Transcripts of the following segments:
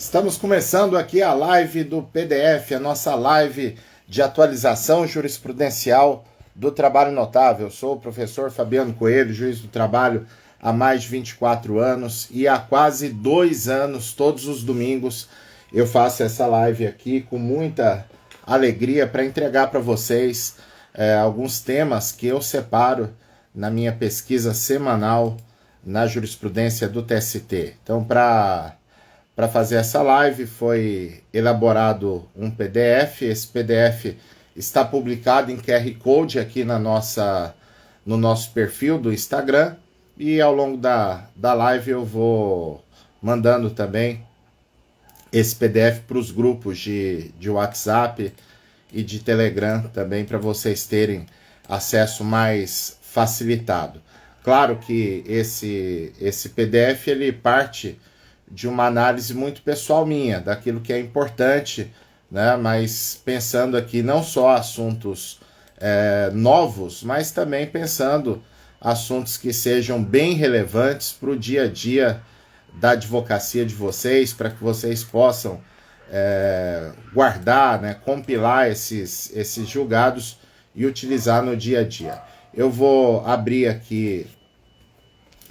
Estamos começando aqui a live do PDF, a nossa live de atualização jurisprudencial do trabalho notável. Eu sou o professor Fabiano Coelho, juiz do trabalho há mais de 24 anos e há quase 2 anos, todos os domingos, eu faço essa live aqui com muita alegria para entregar para vocês alguns temas que eu separo na minha pesquisa semanal na jurisprudência do TST. Então, para fazer essa live foi elaborado um PDF. Esse PDF está publicado em QR Code aqui no nosso perfil do Instagram, e ao longo da live eu vou mandando também esse PDF para os grupos de WhatsApp e de Telegram também, para vocês terem acesso mais facilitado. Claro que esse PDF ele parte de uma análise muito pessoal minha, daquilo que é importante, né? Mas pensando aqui não só assuntos novos, mas também pensando assuntos que sejam bem relevantes para o dia a dia da advocacia de vocês, para que vocês possam guardar, né, compilar esses julgados e utilizar no dia a dia. Eu vou abrir aqui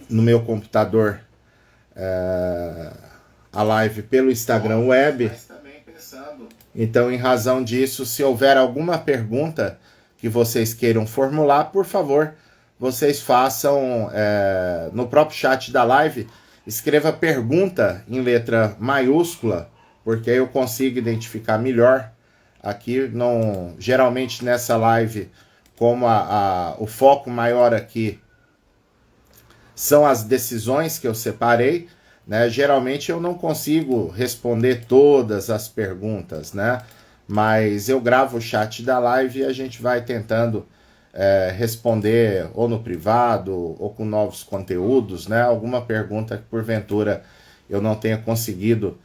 no meu computador a live pelo Instagram Web. Então, em razão disso, se houver alguma pergunta que vocês queiram formular, por favor, vocês façam no próprio chat da live. Escreva pergunta em letra maiúscula, porque aí eu consigo identificar melhor. Aqui, geralmente nessa live, como o foco maior aqui são as decisões que eu separei, né? Geralmente eu não consigo responder todas as perguntas, né? Mas eu gravo o chat da live e a gente vai tentando responder ou no privado ou com novos conteúdos, né? Alguma pergunta que porventura eu não tenha conseguido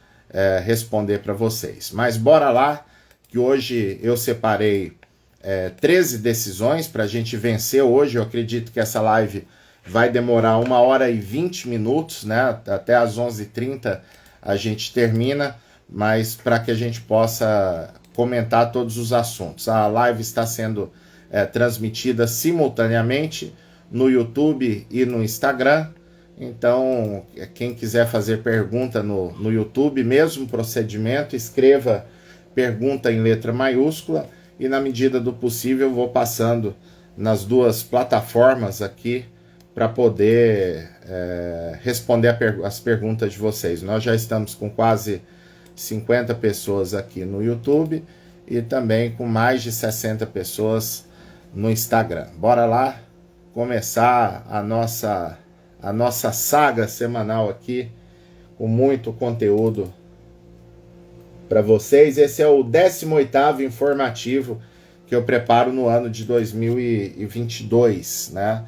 responder para vocês. Mas bora lá, que hoje eu separei 13 decisões para a gente vencer hoje. Eu acredito que essa live vai demorar 1h20, né? Até às 11h30 a gente termina, mas para que a gente possa comentar todos os assuntos. A live está sendo transmitida simultaneamente no YouTube e no Instagram. Então, quem quiser fazer pergunta no YouTube, mesmo procedimento, escreva pergunta em letra maiúscula e, na medida do possível, eu vou passando nas duas plataformas aqui para poder responder as perguntas de vocês. Nós já estamos com quase 50 pessoas aqui no YouTube e também com mais de 60 pessoas no Instagram. Bora lá começar a nossa saga semanal aqui, com muito conteúdo para vocês. Esse é o 18º informativo que eu preparo no ano de 2022, né?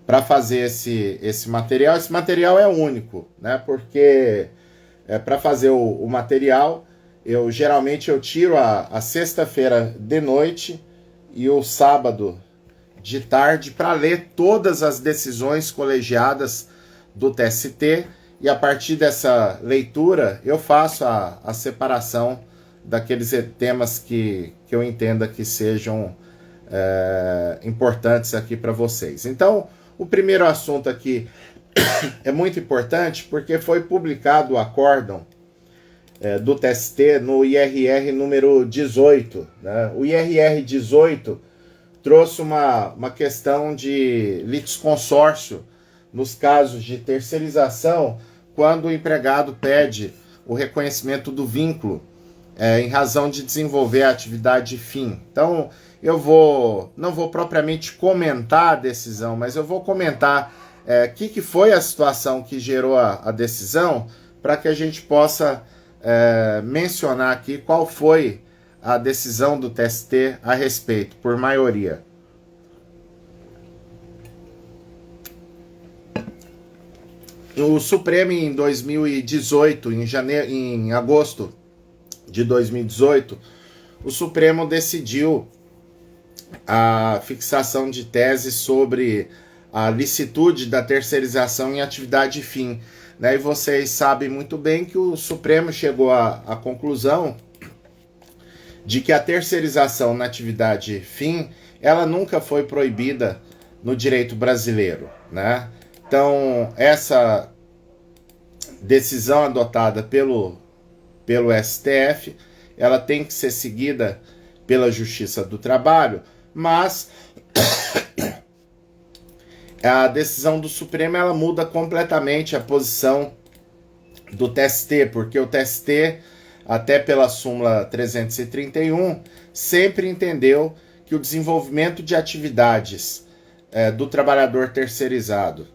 Para fazer esse material. Esse material é único, né? Porque para fazer o material, geralmente eu tiro a sexta-feira de noite e o sábado de tarde para ler todas as decisões colegiadas do TST, e a partir dessa leitura eu faço a separação daqueles temas que eu entenda que sejam importantes aqui para vocês. Então, o primeiro assunto aqui é muito importante porque foi publicado o acórdão do TST no IRR número 18. Né? O IRR 18 trouxe uma questão de litisconsórcio nos casos de terceirização, quando o empregado pede o reconhecimento do vínculo em razão de desenvolver a atividade fim. Então, eu não vou propriamente comentar a decisão, mas eu vou comentar que foi a situação que gerou a decisão, para que a gente possa mencionar aqui qual foi a decisão do TST a respeito, por maioria. O Supremo, em 2018, em agosto de 2018, o Supremo decidiu a fixação de tese sobre a licitude da terceirização em atividade fim. né? E vocês sabem muito bem que o Supremo chegou à conclusão de que a terceirização na atividade fim, ela nunca foi proibida no direito brasileiro, né? Então, essa decisão adotada pelo STF, ela tem que ser seguida pela Justiça do Trabalho, mas a decisão do Supremo, ela muda completamente a posição do TST, porque o TST, até pela súmula 331, sempre entendeu que o desenvolvimento de atividades do trabalhador terceirizado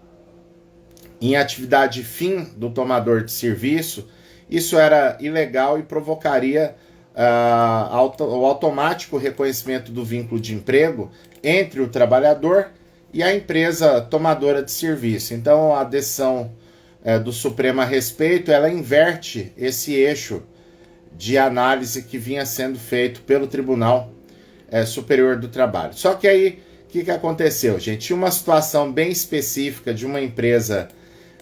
em atividade fim do tomador de serviço, isso era ilegal e provocaria o automático reconhecimento do vínculo de emprego entre o trabalhador e a empresa tomadora de serviço. Então, a decisão do Supremo a respeito, ela inverte esse eixo de análise que vinha sendo feito pelo Tribunal Superior do Trabalho. Só que aí, o que aconteceu, gente? Tinha uma situação bem específica de uma empresa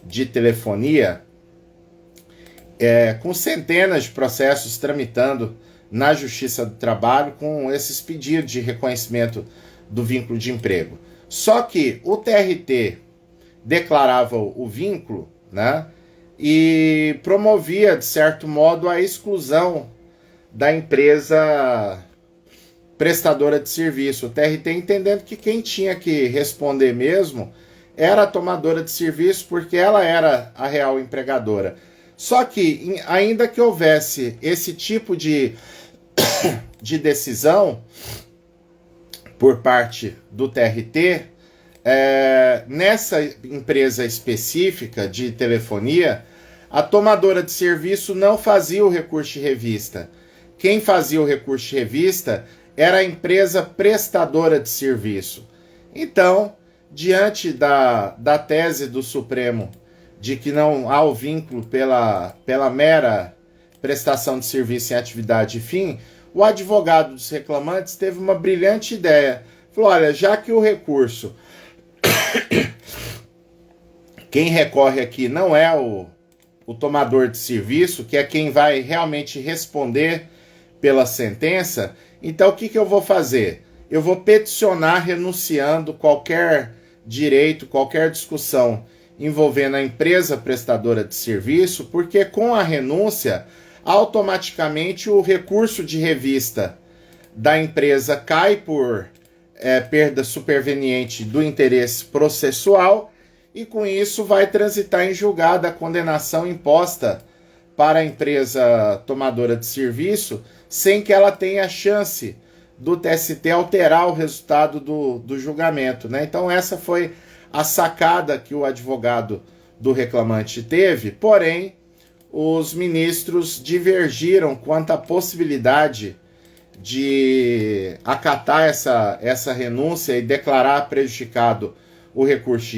de telefonia com centenas de processos tramitando na Justiça do Trabalho com esses pedidos de reconhecimento do vínculo de emprego. Só que o TRT declarava o vínculo, né, e promovia, de certo modo, a exclusão da empresa prestadora de serviço. O TRT entendendo que quem tinha que responder mesmo era a tomadora de serviço, porque ela era a real empregadora. Só que, ainda que houvesse esse tipo de decisão por parte do TRT, nessa empresa específica de telefonia, a tomadora de serviço não fazia o recurso de revista. Quem fazia o recurso de revista era a empresa prestadora de serviço. Então, diante da tese do Supremo de que não há o vínculo pela mera prestação de serviço em atividade fim, o advogado dos reclamantes teve uma brilhante ideia. Falou, olha, já que o recurso, quem recorre aqui não é o tomador de serviço, que é quem vai realmente responder pela sentença, então o que eu vou fazer? Eu vou peticionar renunciando qualquer direito, qualquer discussão envolvendo a empresa prestadora de serviço, porque com a renúncia, automaticamente o recurso de revista da empresa cai por perda superveniente do interesse processual e com isso vai transitar em julgado a condenação imposta para a empresa tomadora de serviço sem que ela tenha chance do TST alterar o resultado do julgamento, né? Então essa foi a sacada que o advogado do reclamante teve, porém os ministros divergiram quanto à possibilidade de acatar essa renúncia e declarar prejudicado o recurso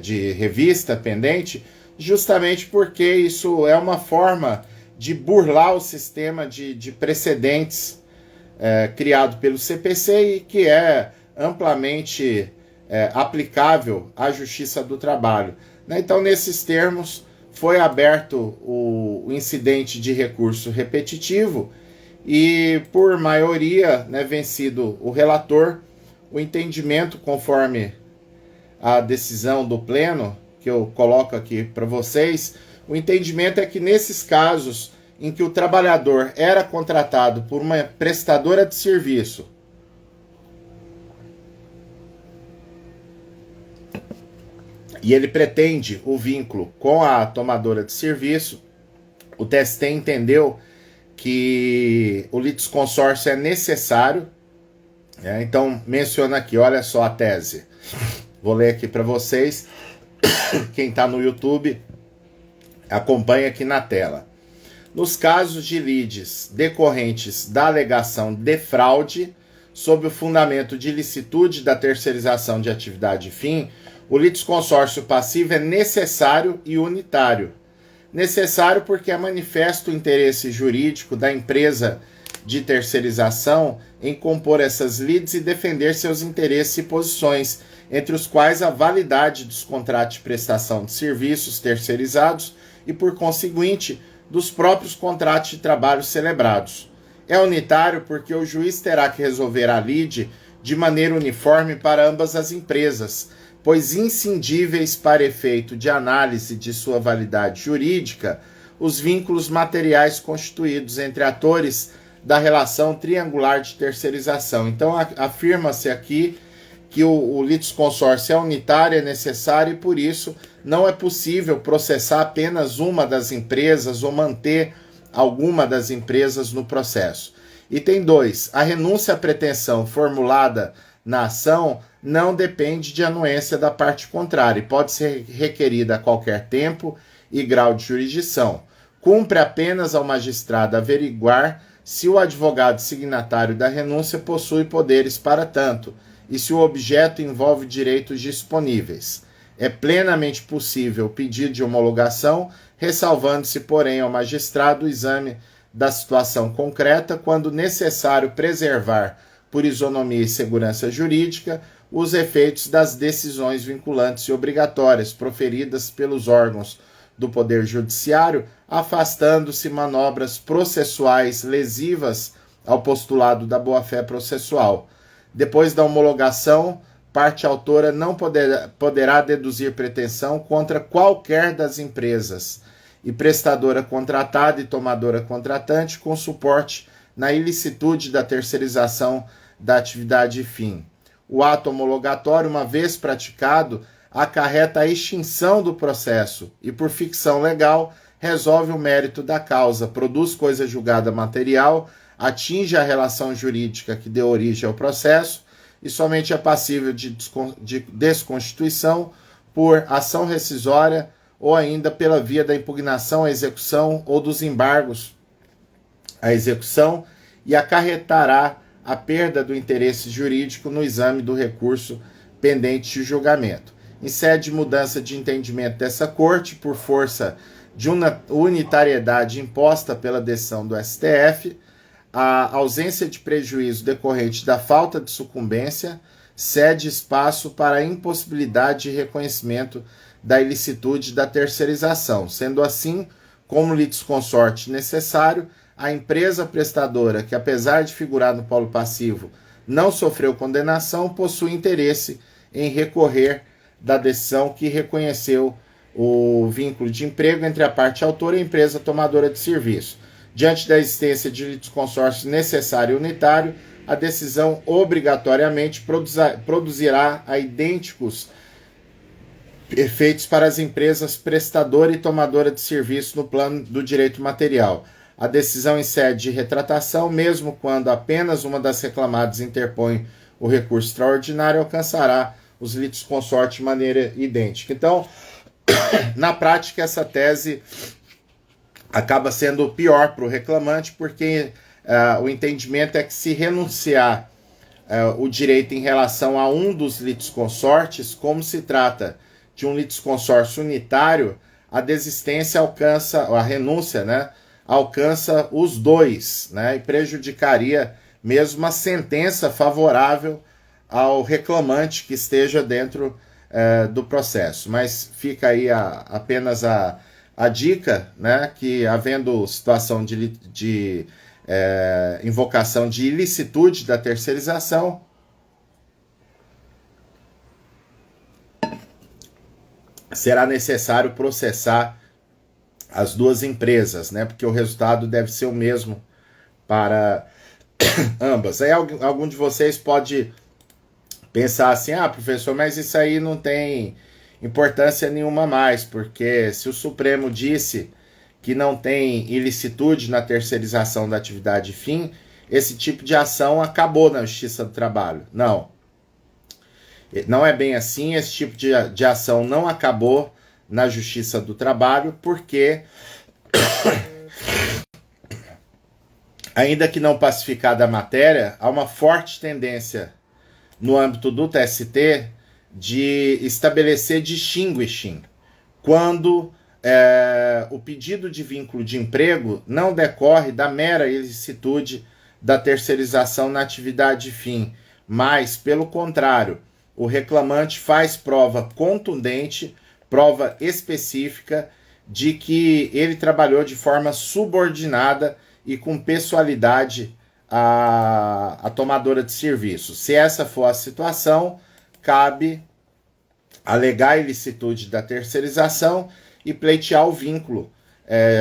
de revista pendente, justamente porque isso é uma forma de burlar o sistema de precedentes criado pelo CPC e que é amplamente aplicável à Justiça do Trabalho. Então, nesses termos, foi aberto o incidente de recurso repetitivo e, por maioria, vencido o relator, o entendimento, conforme a decisão do Pleno, que eu coloco aqui para vocês, o entendimento é que nesses casos em que o trabalhador era contratado por uma prestadora de serviço e ele pretende o vínculo com a tomadora de serviço, o TST entendeu que o litisconsórcio é necessário. Então, menciona aqui, olha só a tese. Vou ler aqui para vocês. Quem está no YouTube, acompanha aqui na tela. Nos casos de lides decorrentes da alegação de fraude, sob o fundamento de ilicitude da terceirização de atividade fim, o litisconsórcio passivo é necessário e unitário. Necessário porque é manifesto o interesse jurídico da empresa de terceirização em compor essas lides e defender seus interesses e posições, entre os quais a validade dos contratos de prestação de serviços terceirizados e, por conseguinte, dos próprios contratos de trabalho celebrados. É unitário porque o juiz terá que resolver a lide de maneira uniforme para ambas as empresas, pois inscindíveis para efeito de análise de sua validade jurídica os vínculos materiais constituídos entre atores da relação triangular de terceirização. Então, afirma-se aqui que o litisconsórcio é unitário, é necessário e, por isso, não é possível processar apenas uma das empresas ou manter alguma das empresas no processo. Item 2. A renúncia à pretensão formulada na ação não depende de anuência da parte contrária e pode ser requerida a qualquer tempo e grau de jurisdição. Cumpre apenas ao magistrado averiguar se o advogado signatário da renúncia possui poderes para tanto e se o objeto envolve direitos disponíveis. É plenamente possível o pedido de homologação, ressalvando-se, porém, ao magistrado o exame da situação concreta, quando necessário preservar, por isonomia e segurança jurídica, os efeitos das decisões vinculantes e obrigatórias proferidas pelos órgãos do Poder Judiciário, afastando-se manobras processuais lesivas ao postulado da boa-fé processual. Depois da homologação, parte autora não poderá deduzir pretensão contra qualquer das empresas e prestadora contratada e tomadora contratante com suporte na ilicitude da terceirização da atividade fim. O ato homologatório, uma vez praticado, acarreta a extinção do processo e, por ficção legal, resolve o mérito da causa, produz coisa julgada material, atinge a relação jurídica que deu origem ao processo e somente é passível de desconstituição por ação rescisória ou ainda pela via da impugnação à execução ou dos embargos à execução e acarretará a perda do interesse jurídico no exame do recurso pendente de julgamento. Em sede de mudança de entendimento dessa Corte, por força de uma unitariedade imposta pela decisão do STF, a ausência de prejuízo decorrente da falta de sucumbência cede espaço para a impossibilidade de reconhecimento da ilicitude da terceirização. Sendo assim, como litisconsorte necessário, a empresa prestadora, que apesar de figurar no polo passivo, não sofreu condenação, possui interesse em recorrer da decisão que reconheceu o vínculo de emprego entre a parte autora e a empresa tomadora de serviço. Diante da existência de litisconsórcio necessário e unitário, a decisão obrigatoriamente produzirá a idênticos efeitos para as empresas prestadora e tomadora de serviço no plano do direito material. A decisão em sede de retratação, mesmo quando apenas uma das reclamadas interpõe o recurso extraordinário, alcançará os litisconsortes de maneira idêntica. Então, na prática, essa tese acaba sendo pior para o reclamante, porque o entendimento é que se renunciar o direito em relação a um dos litisconsortes, como se trata de um litisconsórcio unitário, a desistência alcança, a renúncia, né, alcança os dois, né, e prejudicaria mesmo uma sentença favorável ao reclamante que esteja dentro do processo. Mas fica aí apenas a dica, né, que havendo situação de invocação de ilicitude da terceirização, será necessário processar as duas empresas, né, porque o resultado deve ser o mesmo para ambas. Aí algum de vocês pode pensar assim, professor, mas isso aí não tem importância nenhuma mais, porque se o Supremo disse que não tem ilicitude na terceirização da atividade fim, esse tipo de ação acabou na Justiça do Trabalho. Não. Não é bem assim, esse tipo de ação não acabou na Justiça do Trabalho, porque, ainda que não pacificada a matéria, há uma forte tendência no âmbito do TST de estabelecer distinguishing quando o pedido de vínculo de emprego não decorre da mera ilicitude da terceirização na atividade fim, mas, pelo contrário, o reclamante faz prova contundente, prova específica, de que ele trabalhou de forma subordinada e com pessoalidade a tomadora de serviço. Se essa for a situação, cabe alegar a ilicitude da terceirização e pleitear o vínculo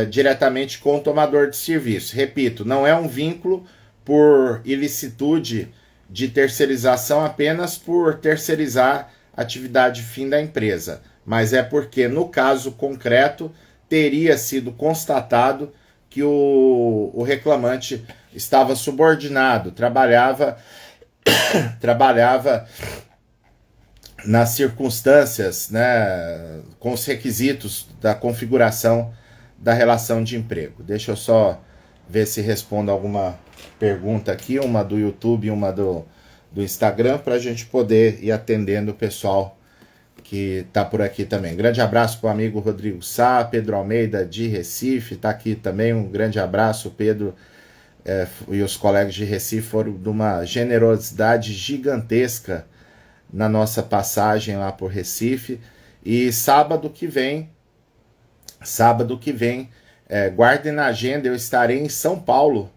diretamente com o tomador de serviço. Repito, não é um vínculo por ilicitude de terceirização apenas por terceirizar a atividade fim da empresa, mas é porque, no caso concreto, teria sido constatado que o reclamante estava subordinado, trabalhava nas circunstâncias, né, com os requisitos da configuração da relação de emprego. Deixa eu só ver se respondo alguma pergunta aqui, uma do YouTube e uma do Instagram, para a gente poder ir atendendo o pessoal que está por aqui também. Grande abraço para o amigo Rodrigo Sá, Pedro Almeida de Recife, está aqui também. Um grande abraço, Pedro, e os colegas de Recife foram de uma generosidade gigantesca na nossa passagem lá por Recife. E sábado que vem, guardem na agenda, eu estarei em São Paulo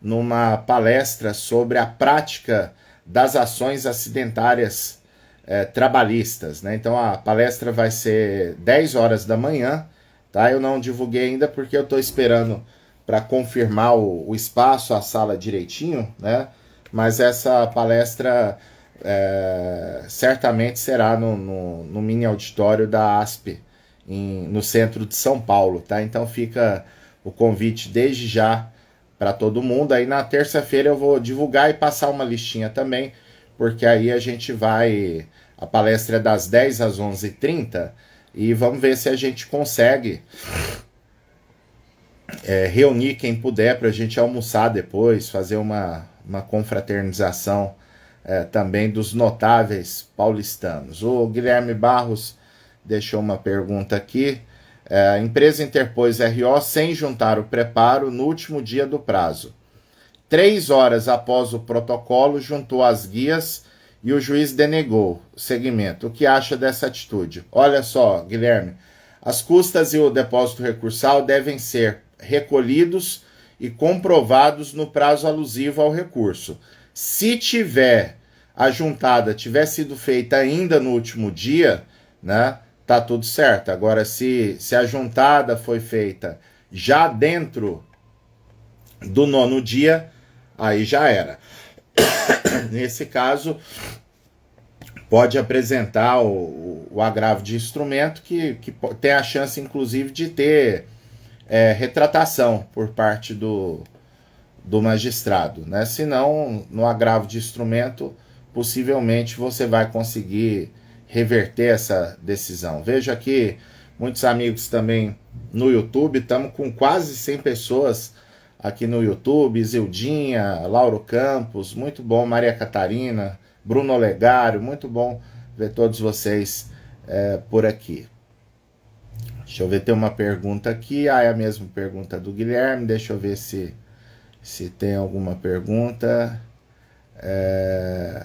numa palestra sobre a prática das ações acidentárias trabalhistas, né? Então a palestra vai ser 10 horas da manhã, tá? Eu não divulguei ainda porque eu estou esperando para confirmar o espaço, a sala direitinho, né? Mas essa palestra certamente será no mini auditório da ASP, no centro de São Paulo, tá? Então fica o convite desde já para todo mundo. Aí na terça-feira eu vou divulgar e passar uma listinha também, porque aí a gente vai... A palestra é das 10 às 11h30 e vamos ver se a gente consegue reunir quem puder para a gente almoçar depois, fazer uma confraternização também dos notáveis paulistanos. O Guilherme Barros deixou uma pergunta aqui. A empresa interpôs RO sem juntar o preparo no último dia do prazo. 3 horas após o protocolo, juntou as guias e o juiz denegou o segmento. O que acha dessa atitude? Olha só, Guilherme, as custas e o depósito recursal devem ser recolhidos e comprovados no prazo alusivo ao recurso. Se a juntada tiver sido feita ainda no último dia, né, tá tudo certo. Agora, se a juntada foi feita já dentro do 9º dia, aí já era. Nesse caso, pode apresentar o agravo de instrumento que tem a chance, inclusive, de ter retratação por parte do magistrado, né? Se não, no agravo de instrumento, possivelmente você vai conseguir reverter essa decisão. Veja aqui muitos amigos também no YouTube, estamos com quase 100 pessoas aqui no YouTube, Zildinha, Lauro Campos, muito bom, Maria Catarina, Bruno Olegário, muito bom ver todos vocês por aqui. Deixa eu ver, tem uma pergunta aqui, é a mesma pergunta do Guilherme, deixa eu ver se tem alguma pergunta.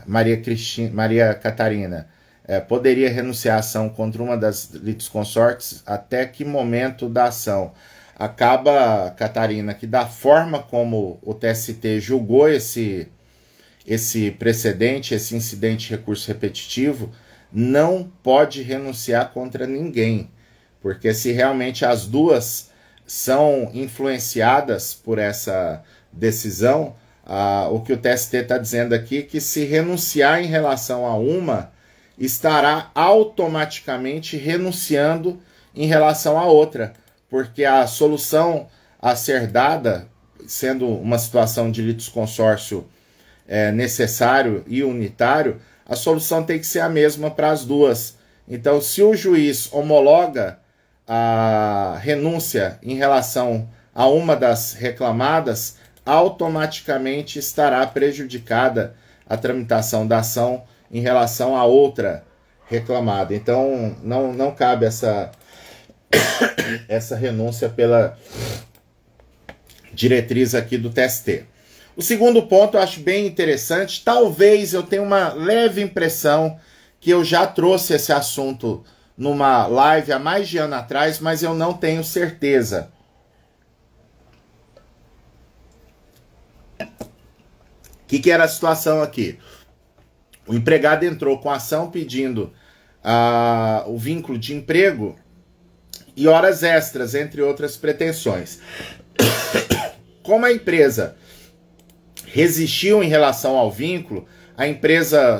Maria Catarina, poderia renunciar a ação contra uma das litisconsortes até que momento da ação? Acaba, Catarina, que da forma como o TST julgou esse precedente, esse incidente de recurso repetitivo, não pode renunciar contra ninguém, porque se realmente as duas são influenciadas por essa decisão, o que o TST está dizendo aqui é que se renunciar em relação a uma, estará automaticamente renunciando em relação à outra, porque a solução a ser dada, sendo uma situação de litisconsórcio necessário e unitário, a solução tem que ser a mesma para as duas. Então, se o juiz homologa a renúncia em relação a uma das reclamadas, automaticamente estará prejudicada a tramitação da ação em relação à outra reclamada. Então, não cabe essa renúncia pela diretriz aqui do TST. O segundo ponto eu acho bem interessante. Talvez eu tenha uma leve impressão que eu já trouxe esse assunto numa live há mais de ano atrás, mas eu não tenho certeza. O que era a situação aqui? O empregado entrou com ação pedindo o vínculo de emprego e horas extras, entre outras pretensões. Como a empresa resistiu em relação ao vínculo, a empresa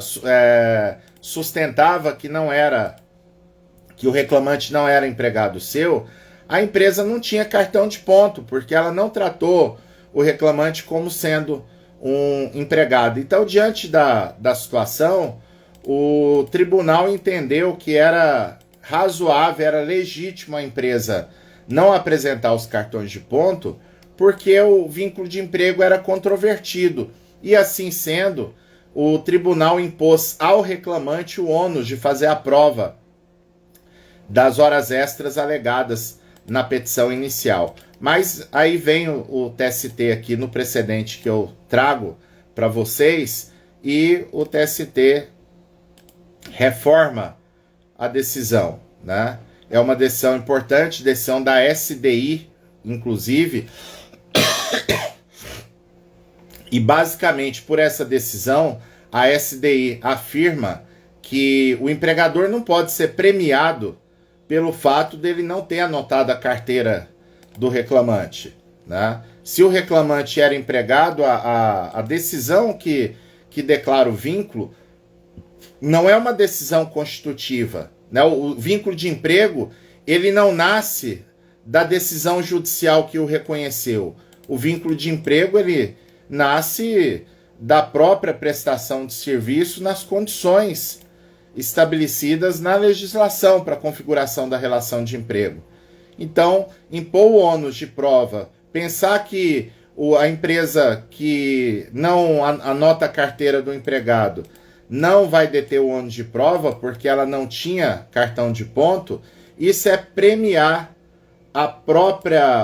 sustentava que o reclamante não era empregado seu, a empresa não tinha cartão de ponto, porque ela não tratou o reclamante como sendo um empregado. Então, diante da situação, o tribunal entendeu que era razoável, era legítimo a empresa não apresentar os cartões de ponto, porque o vínculo de emprego era controvertido. E assim sendo, o tribunal impôs ao reclamante o ônus de fazer a prova das horas extras alegadas na petição inicial. Mas aí vem o TST aqui no precedente que eu trago para vocês, e o TST reforma a decisão, né? É uma decisão importante, decisão da SDI, inclusive, e basicamente por essa decisão, a SDI afirma que o empregador não pode ser premiado pelo fato dele não ter anotado a carteira do reclamante, né? Se o reclamante era empregado, a decisão que declara o vínculo não é uma decisão constitutiva, né? O vínculo de emprego, ele não nasce da decisão judicial que o reconheceu. O vínculo de emprego, ele nasce da própria prestação de serviço nas condições estabelecidas na legislação para a configuração da relação de emprego. Então, impor o ônus de prova, pensar que a empresa que não anota a carteira do empregado não vai deter o ônus de prova porque ela não tinha cartão de ponto, isso é premiar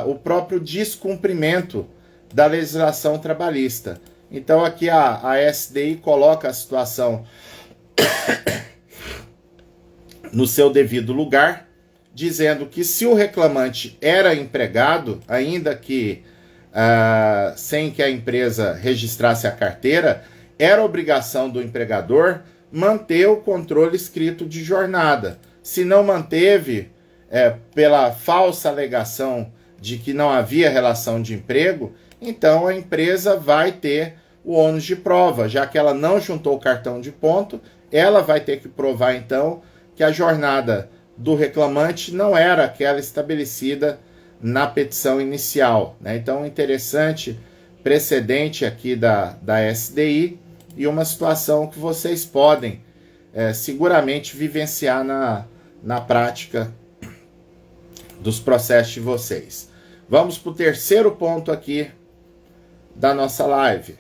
o próprio descumprimento da legislação trabalhista. Então aqui a SDI coloca a situação no seu devido lugar, dizendo que se o reclamante era empregado, ainda que sem que a empresa registrasse a carteira, era obrigação do empregador manter o controle escrito de jornada. Se não manteve, pela falsa alegação de que não havia relação de emprego, então a empresa vai ter o ônus de prova, já que ela não juntou o cartão de ponto, ela vai ter que provar então que a jornada do reclamante não era aquela estabelecida na petição inicial, né? Então, interessante precedente aqui da SDI e uma situação que vocês podem seguramente vivenciar na prática dos processos de vocês. Vamos para o terceiro ponto aqui da nossa live.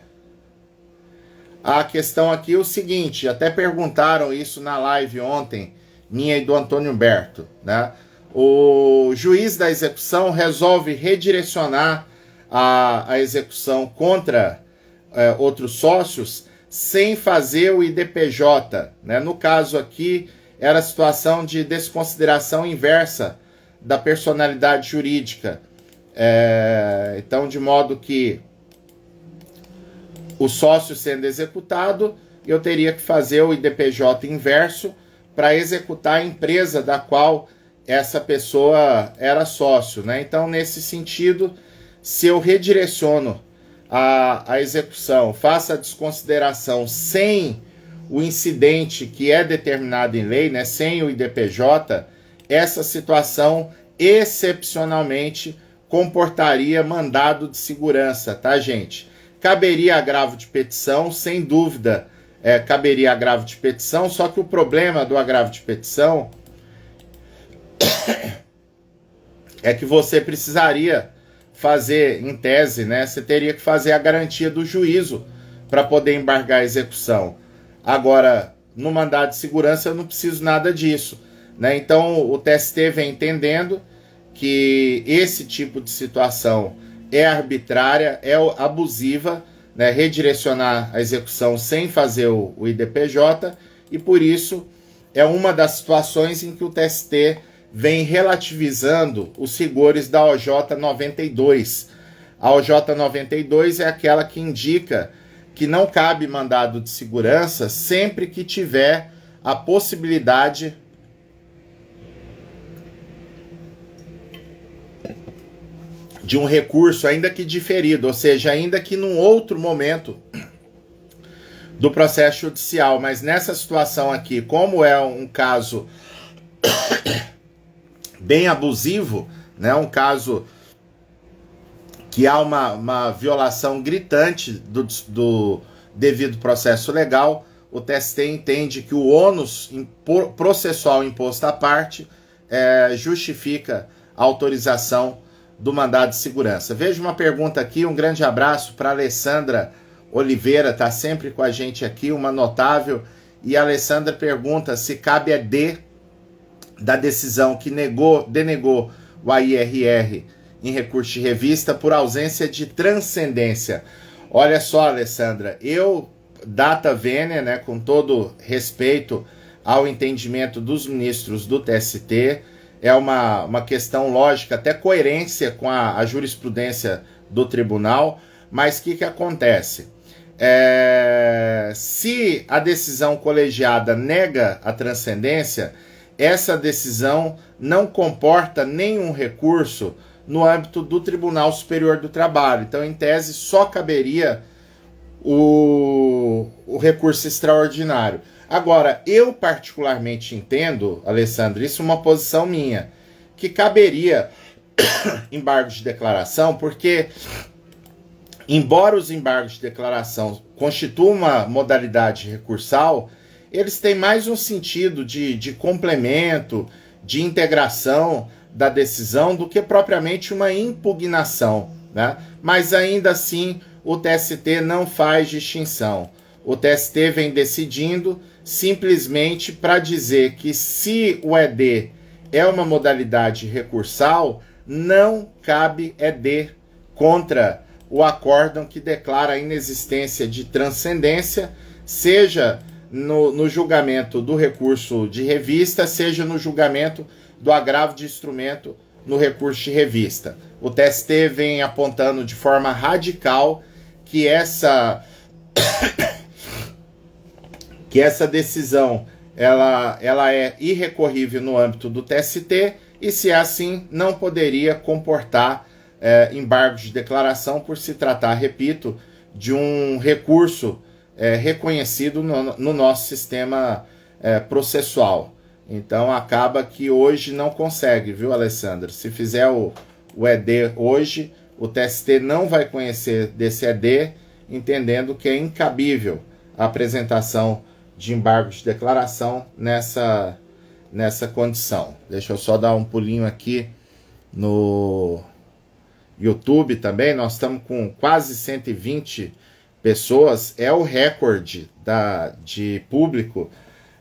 A questão aqui é o seguinte, até perguntaram isso na live ontem, minha e do Antônio Humberto, né? O juiz da execução resolve redirecionar a execução contra outros sócios sem fazer o IDPJ, né? No caso aqui, era a situação de desconsideração inversa da personalidade jurídica. Então, de modo que o sócio sendo executado, eu teria que fazer o IDPJ inverso para executar a empresa da qual essa pessoa era sócio, né? Então, nesse sentido, se eu redireciono a execução, faço a desconsideração sem o incidente que é determinado em lei, né? Sem o IDPJ, essa situação excepcionalmente comportaria mandado de segurança, tá, gente? Caberia agravo de petição, sem dúvida, caberia agravo de petição, só que o problema do agravo de petição é que você precisaria fazer, em tese, né? Você teria que fazer a garantia do juízo para poder embargar a execução. Agora, no mandado de segurança, eu não preciso nada disso, né? Então, o TST vem entendendo que esse tipo de situação é arbitrária, é abusiva, né, redirecionar a execução sem fazer o IDPJ, e por isso é uma das situações em que o TST vem relativizando os rigores da OJ 92. A OJ 92 é aquela que indica que não cabe mandado de segurança sempre que tiver a possibilidade de um recurso, ainda que diferido, ou seja, ainda que num outro momento do processo judicial. Mas nessa situação aqui, como é um caso bem abusivo, né, um caso que há uma violação gritante do devido processo legal, o TST entende que o ônus processual imposto à parte justifica a autorização do mandado de segurança. Vejo uma pergunta aqui, um grande abraço para a Alessandra Oliveira, está sempre com a gente aqui, uma notável, e a Alessandra pergunta se cabe a D da decisão que denegou o AIRR em recurso de revista por ausência de transcendência. Olha só, Alessandra, eu, data vênia, né, com todo respeito ao entendimento dos ministros do TST, é uma questão lógica, até coerência com a jurisprudência do tribunal, mas o que acontece? Se a decisão colegiada nega a transcendência, essa decisão não comporta nenhum recurso no âmbito do Tribunal Superior do Trabalho. Então, em tese, só caberia o recurso extraordinário. Agora, eu particularmente entendo, Alessandro, isso é uma posição minha, que caberia embargos de declaração, porque, embora os embargos de declaração constituam uma modalidade recursal, eles têm mais um sentido de complemento, de integração da decisão do que propriamente uma impugnação, né? Mas ainda assim o TST não faz distinção. O TST vem decidindo simplesmente para dizer que se o ED é uma modalidade recursal, não cabe ED contra o acórdão que declara a inexistência de transcendência, seja no julgamento do recurso de revista, seja no julgamento do agravo de instrumento no recurso de revista. O TST vem apontando de forma radical que essa decisão ela é irrecorrível no âmbito do TST e, se é assim, não poderia comportar embargos de declaração por se tratar, repito, de um recurso reconhecido no nosso sistema processual. Então acaba que hoje não consegue, viu, Alessandra? Se fizer o ED hoje, o TST não vai conhecer desse ED, entendendo que é incabível a apresentação de embargo de declaração nessa condição. Deixa eu só dar um pulinho aqui no YouTube também. Nós estamos com quase 120 pessoas. É o recorde de público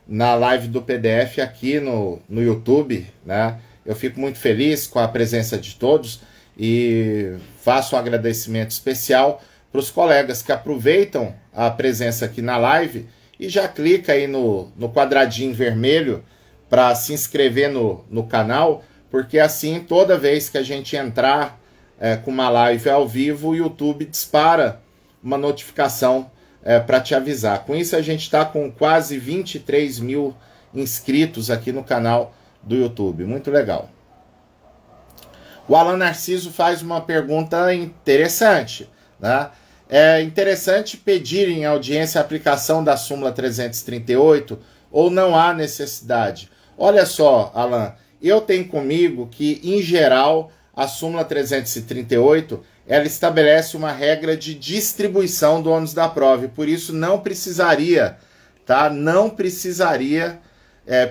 na live do PDF aqui no YouTube, né? Eu fico muito feliz com a presença de todos e faço um agradecimento especial para os colegas que aproveitam a presença aqui na live e já clica aí no quadradinho vermelho para se inscrever no canal, porque assim, toda vez que a gente entrar com uma live ao vivo, o YouTube dispara uma notificação para te avisar. Com isso, a gente está com quase 23 mil inscritos aqui no canal do YouTube. Muito legal. O Alan Narciso faz uma pergunta interessante, né? É interessante pedir em audiência a aplicação da súmula 338 ou não há necessidade? Olha só, Alan, eu tenho comigo que, em geral, a súmula 338 ela estabelece uma regra de distribuição do ônus da prova e por isso não precisaria, tá? Não precisaria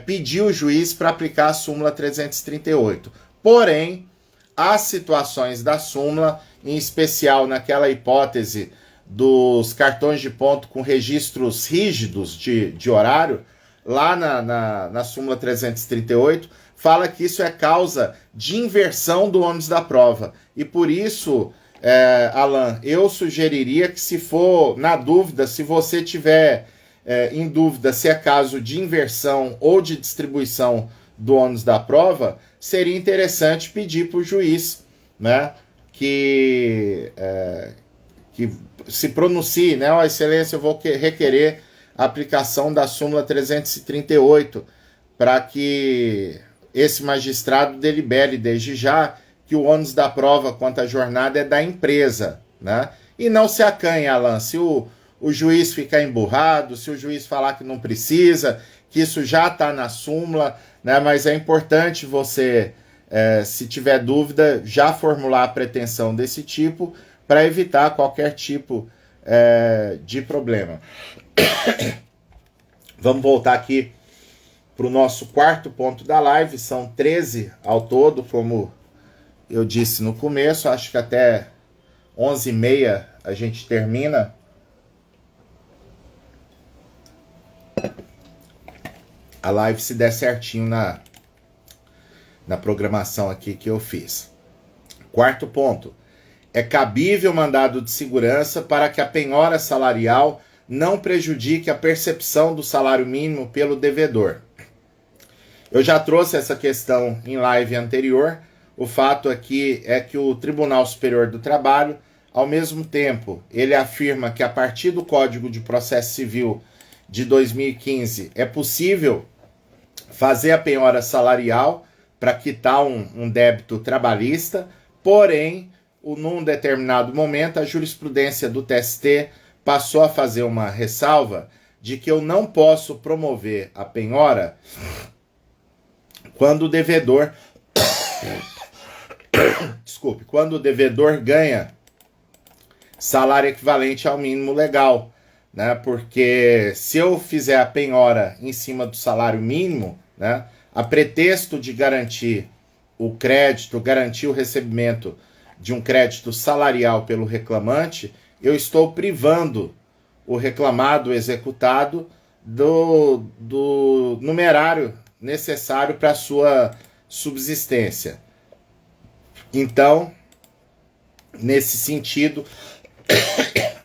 pedir o juiz para aplicar a súmula 338. Porém, há situações da súmula, em especial naquela hipótese dos cartões de ponto com registros rígidos de horário, lá na súmula 338, fala que isso é causa de inversão do ônus da prova. E por isso, Alan, eu sugeriria que, se for na dúvida, se você tiver em dúvida se é caso de inversão ou de distribuição do ônus da prova, seria interessante pedir para o juiz, né, que se pronuncie, né, ó, excelência, eu vou requerer a aplicação da súmula 338 para que esse magistrado delibere desde já que o ônus da prova quanto à jornada é da empresa, né? E não se acanhe, Alan, se o juiz ficar emburrado, se o juiz falar que não precisa, que isso já está na súmula, né? Mas é importante você, se tiver dúvida, já formular a pretensão desse tipo para evitar qualquer tipo de problema. Vamos voltar aqui para o nosso quarto ponto da live. São 13 ao todo, como eu disse no começo. Acho que até 11h30 a gente termina. A live, se der certinho na programação aqui que eu fiz. Quarto ponto. É cabível mandado de segurança para que a penhora salarial não prejudique a percepção do salário mínimo pelo devedor. Eu já trouxe essa questão em live anterior. O fato aqui é que o Tribunal Superior do Trabalho, ao mesmo tempo, ele afirma que a partir do Código de Processo Civil de 2015 é possível fazer a penhora salarial para quitar um débito trabalhista, porém, num determinado momento, a jurisprudência do TST passou a fazer uma ressalva de que eu não posso promover a penhora quando o devedor quando o devedor ganha salário equivalente ao mínimo legal, né? Porque se eu fizer a penhora em cima do salário mínimo, né, a pretexto de garantir o crédito, garantir o recebimento de um crédito salarial pelo reclamante, eu estou privando o reclamado, executado, do numerário necessário para a sua subsistência. Então, nesse sentido,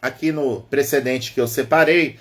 aqui no precedente que eu separei,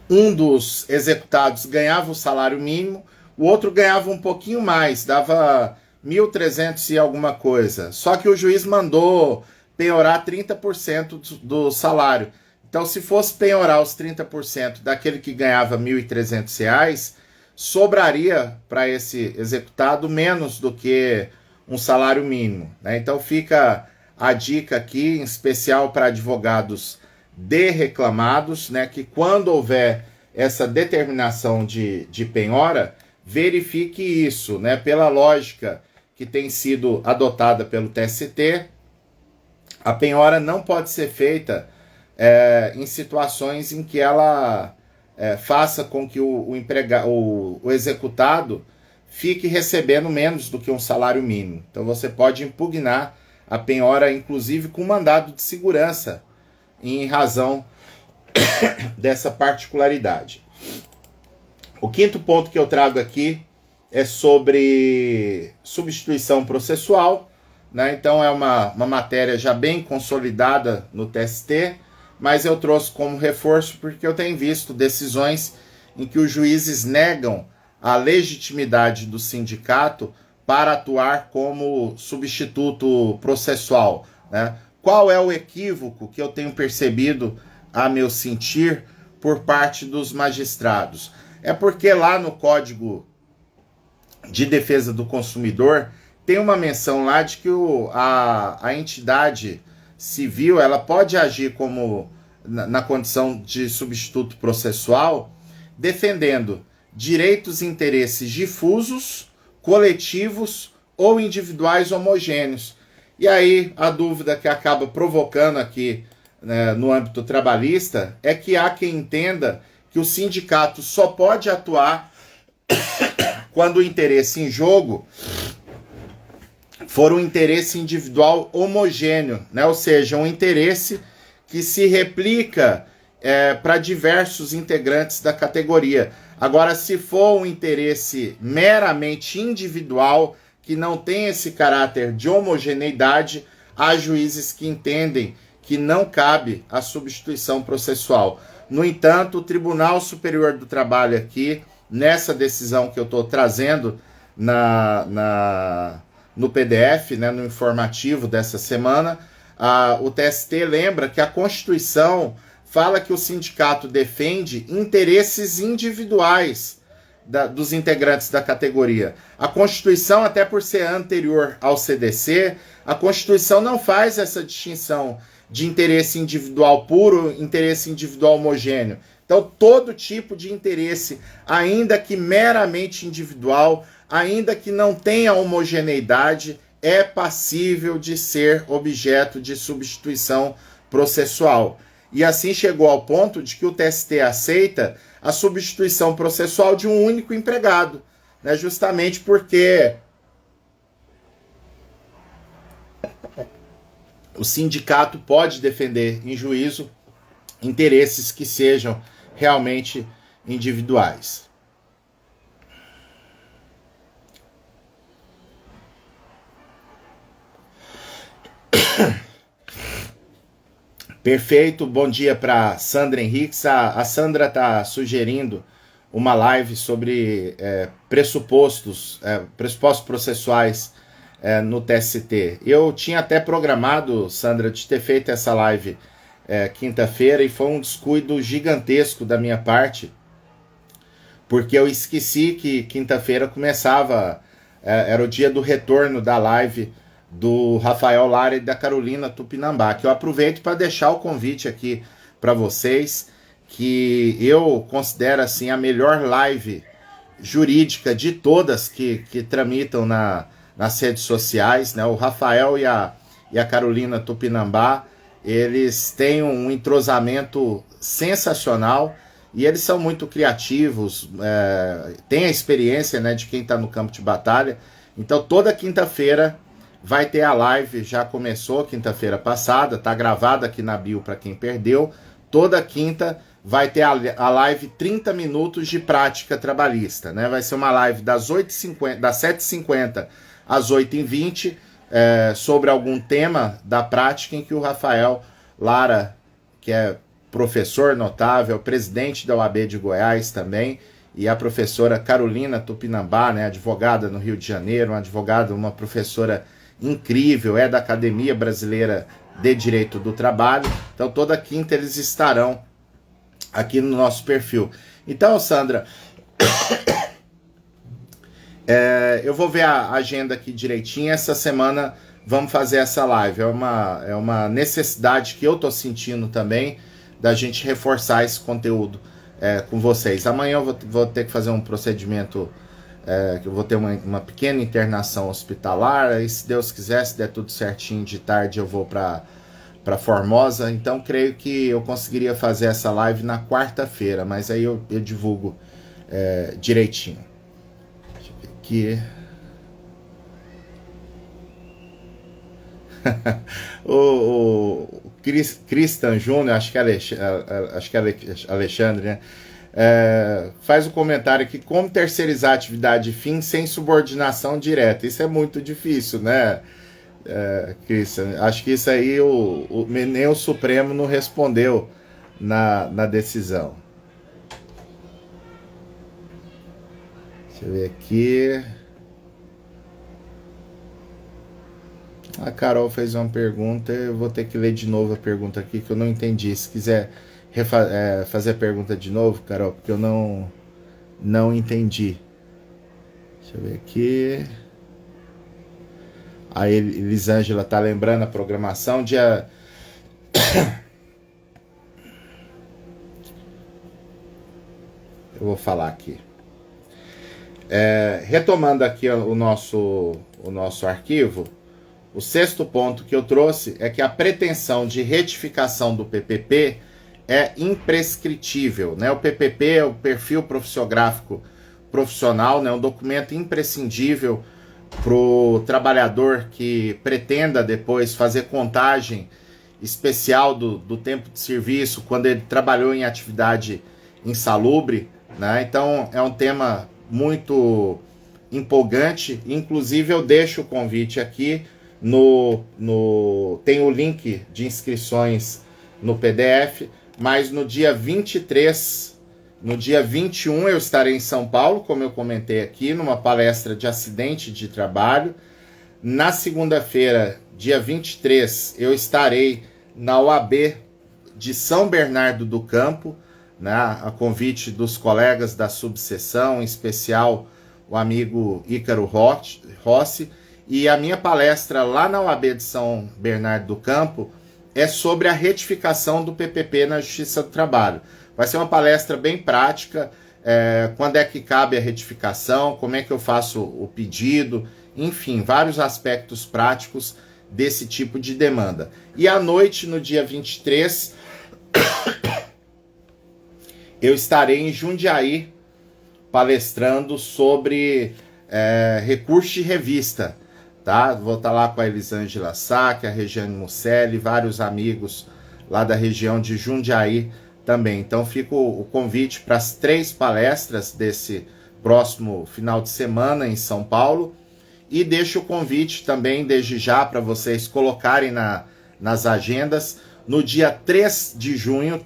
um dos executados ganhava o salário mínimo, o outro ganhava um pouquinho mais, dava 1.300 e alguma coisa. Só que o juiz mandou penhorar 30% do salário. Então, se fosse penhorar os 30% daquele que ganhava R$ 1.300, sobraria para esse executado menos do que um salário mínimo, né? Então, fica a dica aqui, em especial para advogados de reclamados, né, que quando houver essa determinação de penhora, verifique isso, né, pela lógica que tem sido adotada pelo TST, a penhora não pode ser feita em situações em que ela faça com que o executado fique recebendo menos do que um salário mínimo. Então você pode impugnar a penhora, inclusive com mandado de segurança, em razão dessa particularidade. O quinto ponto que eu trago aqui é sobre substituição processual, né? Então é uma matéria já bem consolidada no TST, mas eu trouxe como reforço porque eu tenho visto decisões em que os juízes negam a legitimidade do sindicato para atuar como substituto processual, né? Qual é o equívoco que eu tenho percebido, a meu sentir, por parte dos magistrados? É porque lá no Código de Defesa do Consumidor tem uma menção lá de que a entidade civil ela pode agir como na condição de substituto processual, defendendo direitos e interesses difusos, coletivos ou individuais homogêneos. E aí a dúvida que acaba provocando aqui, né, no âmbito trabalhista é que há quem entenda que o sindicato só pode atuar quando o interesse em jogo for um interesse individual homogêneo, né? Ou seja, um interesse que se replica para diversos integrantes da categoria. Agora, se for um interesse meramente individual, que não tem esse caráter de homogeneidade, há juízes que entendem que não cabe a substituição processual. No entanto, o Tribunal Superior do Trabalho aqui, nessa decisão que eu estou trazendo no PDF, né, no informativo dessa semana, o TST lembra que a Constituição fala que o sindicato defende interesses individuais dos integrantes da categoria. A Constituição, até por ser anterior ao CDC, a Constituição não faz essa distinção de interesse individual puro, interesse individual homogêneo. Então, todo tipo de interesse, ainda que meramente individual, ainda que não tenha homogeneidade, é passível de ser objeto de substituição processual. E assim chegou ao ponto de que o TST aceita a substituição processual de um único empregado, né? Justamente porque o sindicato pode defender em juízo interesses que sejam realmente individuais. Perfeito, bom dia para Sandra Henriques. A Sandra está sugerindo uma live sobre pressupostos processuais no TST. Eu tinha até programado, Sandra, de ter feito essa live quinta-feira, e foi um descuido gigantesco da minha parte, porque eu esqueci que quinta-feira começava, era o dia do retorno da live do Rafael Lara e da Carolina Tupinambá, que eu aproveito para deixar o convite aqui para vocês, que eu considero assim a melhor live jurídica de todas que tramitam nas redes sociais, né? O Rafael e a Carolina Tupinambá, eles têm um entrosamento sensacional e eles são muito criativos, têm a experiência, né, de quem está no campo de batalha. Então toda quinta-feira vai ter a live, já começou quinta-feira passada, tá gravada aqui na bio para quem perdeu. Toda quinta vai ter a live 30 minutos de prática trabalhista, né? Vai ser uma live das 7h50 às 8h20, sobre algum tema da prática, em que o Rafael Lara, que é professor notável, presidente da OAB de Goiás também, e a professora Carolina Tupinambá, né, advogada no Rio de Janeiro, uma professora incrível, é da Academia Brasileira de Direito do Trabalho. Então toda quinta eles estarão aqui no nosso perfil. Então, Sandra, eu vou ver a agenda aqui direitinho. Essa semana vamos fazer essa live. É uma necessidade que eu tô sentindo também, da gente reforçar esse conteúdo com vocês. Amanhã eu vou ter que fazer um procedimento, que eu vou ter uma pequena internação hospitalar, e se Deus quiser, se der tudo certinho, de tarde eu vou para Formosa. Então creio que eu conseguiria fazer essa live na quarta-feira, mas aí eu divulgo direitinho. Deixa eu ver aqui. o Cristian Júnior, acho que é Alexandre, né? Faz um comentário aqui: como terceirizar atividade fim sem subordinação direta. Isso é muito difícil, né, Cristian? Acho que isso aí nem o Supremo não respondeu na decisão. Deixa eu ver aqui. A Carol fez uma pergunta, eu vou ter que ler de novo a pergunta aqui, que eu não entendi. Se quiser fazer a pergunta de novo, Carol, porque eu não entendi. Deixa eu ver aqui. A Elisângela tá lembrando a programação dia... Eu vou falar aqui. Retomando aqui o nosso arquivo, o sexto ponto que eu trouxe é que a pretensão de retificação do PPP é imprescritível, né? O PPP é o perfil profissiográfico profissional, né? Um documento imprescindível para o trabalhador que pretenda depois fazer contagem especial do tempo de serviço quando ele trabalhou em atividade insalubre, né? Então é um tema muito empolgante. Inclusive eu deixo o convite aqui Tem o link de inscrições no PDF, mas no dia 23, no dia 21 eu estarei em São Paulo, como eu comentei aqui, numa palestra de acidente de trabalho. Na segunda-feira, dia 23, eu estarei na OAB de São Bernardo do Campo, né, a convite dos colegas da subseção, em especial o amigo Ícaro Rossi, e a minha palestra lá na OAB de São Bernardo do Campo é sobre a retificação do PPP na Justiça do Trabalho. Vai ser uma palestra bem prática, quando é que cabe a retificação, como é que eu faço o pedido, enfim, vários aspectos práticos desse tipo de demanda. E à noite, no dia 23, eu estarei em Jundiaí palestrando sobre recurso de revista, tá? Vou estar lá com a Elisângela Sá, a Regiane Musselli, vários amigos lá da região de Jundiaí também. Então fica o convite para as 3 palestras desse próximo final de semana em São Paulo. E deixo o convite também, desde já, para vocês colocarem nas agendas, no dia 3 de junho,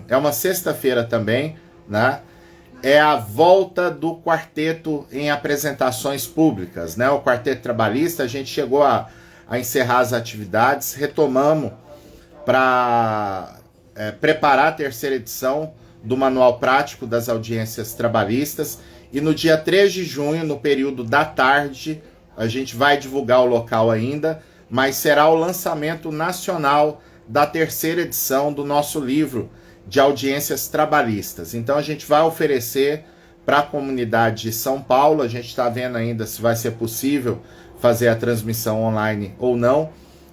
é uma sexta-feira também, né? É a volta do quarteto em apresentações públicas, né? O quarteto trabalhista, a gente chegou a encerrar as atividades, retomamos para preparar a terceira edição do Manual Prático das Audiências Trabalhistas. E no dia 3 de junho, no período da tarde, a gente vai divulgar o local ainda, mas será o lançamento nacional da terceira edição do nosso livro de audiências trabalhistas. Então a gente vai oferecer para a comunidade de São Paulo, a gente está vendo ainda se vai ser possível fazer a transmissão online ou não,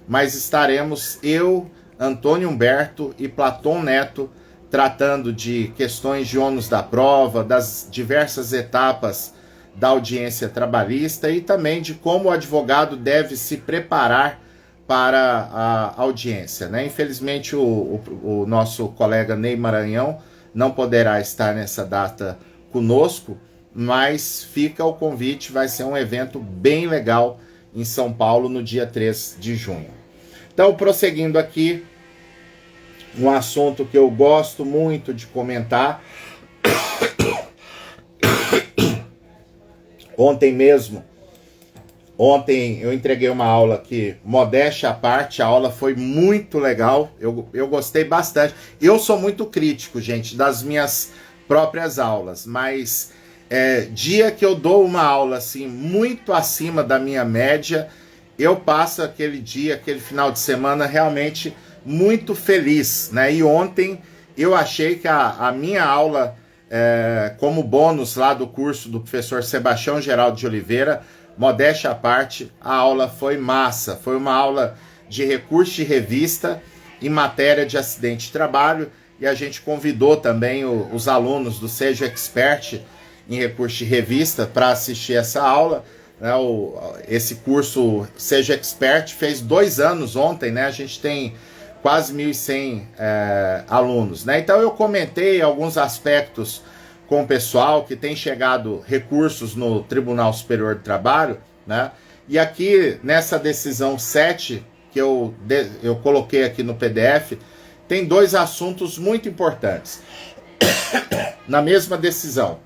mas estaremos eu, Antônio Humberto e Platão Neto tratando de questões de ônus da prova, das diversas etapas da audiência trabalhista e também de como o advogado deve se preparar para a audiência, né? Infelizmente o nosso colega Ney Maranhão não poderá estar nessa data conosco, mas fica o convite, vai ser um evento bem legal em São Paulo no dia 3 de junho. Então, prosseguindo aqui, um assunto que eu gosto muito de comentar. Ontem eu entreguei uma aula que, modéstia à parte, a aula foi muito legal, eu gostei bastante. Eu sou muito crítico, gente, das minhas próprias aulas, mas dia que eu dou uma aula assim, muito acima da minha média, eu passo aquele dia, aquele final de semana realmente muito feliz, né? E ontem eu achei que a minha aula, como bônus lá do curso do professor Sebastião Geraldo de Oliveira, modéstia à parte, a aula foi massa. Foi uma aula de recurso de revista em matéria de acidente de trabalho e a gente convidou também os alunos do Seja Expert em recurso de revista para assistir essa aula. Né? Esse curso Seja Expert fez 2 anos ontem, né? A gente tem quase 1.100 alunos, né? Então eu comentei alguns aspectos com o pessoal que tem chegado recursos no Tribunal Superior do Trabalho, né? E aqui nessa decisão 7 que eu coloquei aqui no PDF, tem 2 assuntos muito importantes na mesma decisão.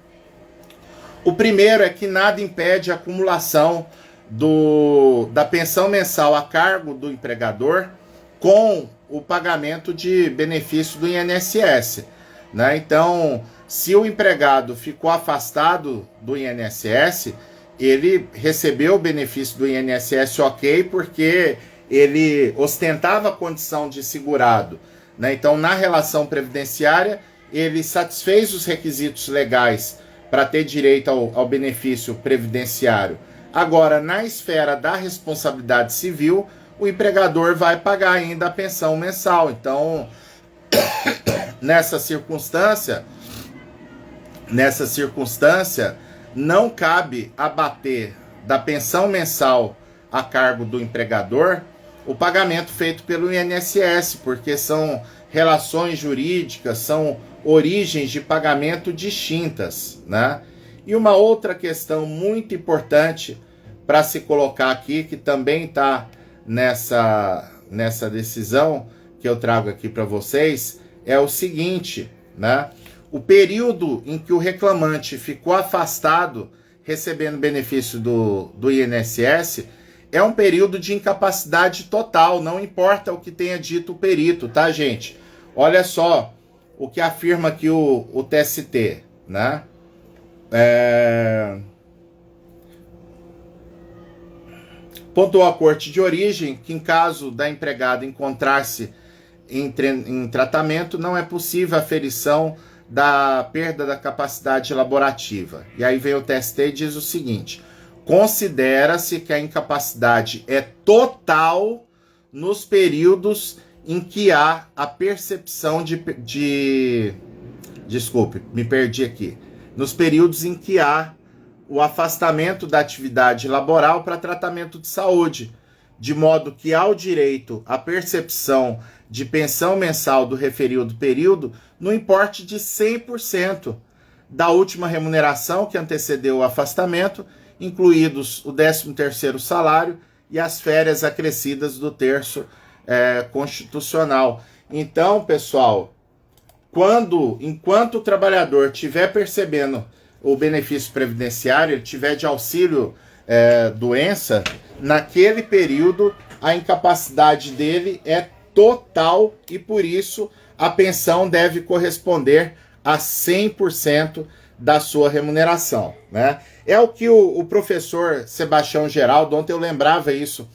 O primeiro é que nada impede a acumulação da pensão mensal a cargo do empregador com o pagamento de benefício do INSS, né? Então, se o empregado ficou afastado do INSS, ele recebeu o benefício do INSS ok, porque ele ostentava a condição de segurado, né? Então, na relação previdenciária, ele satisfez os requisitos legais para ter direito ao benefício previdenciário. Agora, na esfera da responsabilidade civil, o empregador vai pagar ainda a pensão mensal. Então, nessa circunstância, não cabe abater da pensão mensal a cargo do empregador o pagamento feito pelo INSS, porque são relações jurídicas, são origens de pagamento distintas, né? E uma outra questão muito importante para se colocar aqui, que também está nessa decisão que eu trago aqui para vocês, é o seguinte, né? O período em que o reclamante ficou afastado recebendo benefício do INSS é um período de incapacidade total, não importa o que tenha dito o perito, tá, gente? Olha só o que afirma aqui o TST, né? Pontuou a corte de origem que, em caso da empregada encontrar-se em tratamento, não é possível a aferição da perda da capacidade laborativa. E aí vem o TST e diz o seguinte: considera-se que a incapacidade é total nos períodos em que há a percepção Desculpe, me perdi aqui. Nos períodos em que há o afastamento da atividade laboral para tratamento de saúde, de modo que há o direito à percepção de pensão mensal do referido período no importe de 100% da última remuneração que antecedeu o afastamento, incluídos o 13º salário e as férias acrescidas do terço constitucional. Então, pessoal, enquanto o trabalhador estiver percebendo o benefício previdenciário, ele tiver de auxílio doença, naquele período a incapacidade dele é total e por isso a pensão deve corresponder a 100% da sua remuneração, né? É o que o professor Sebastião Geraldo, ontem eu lembrava isso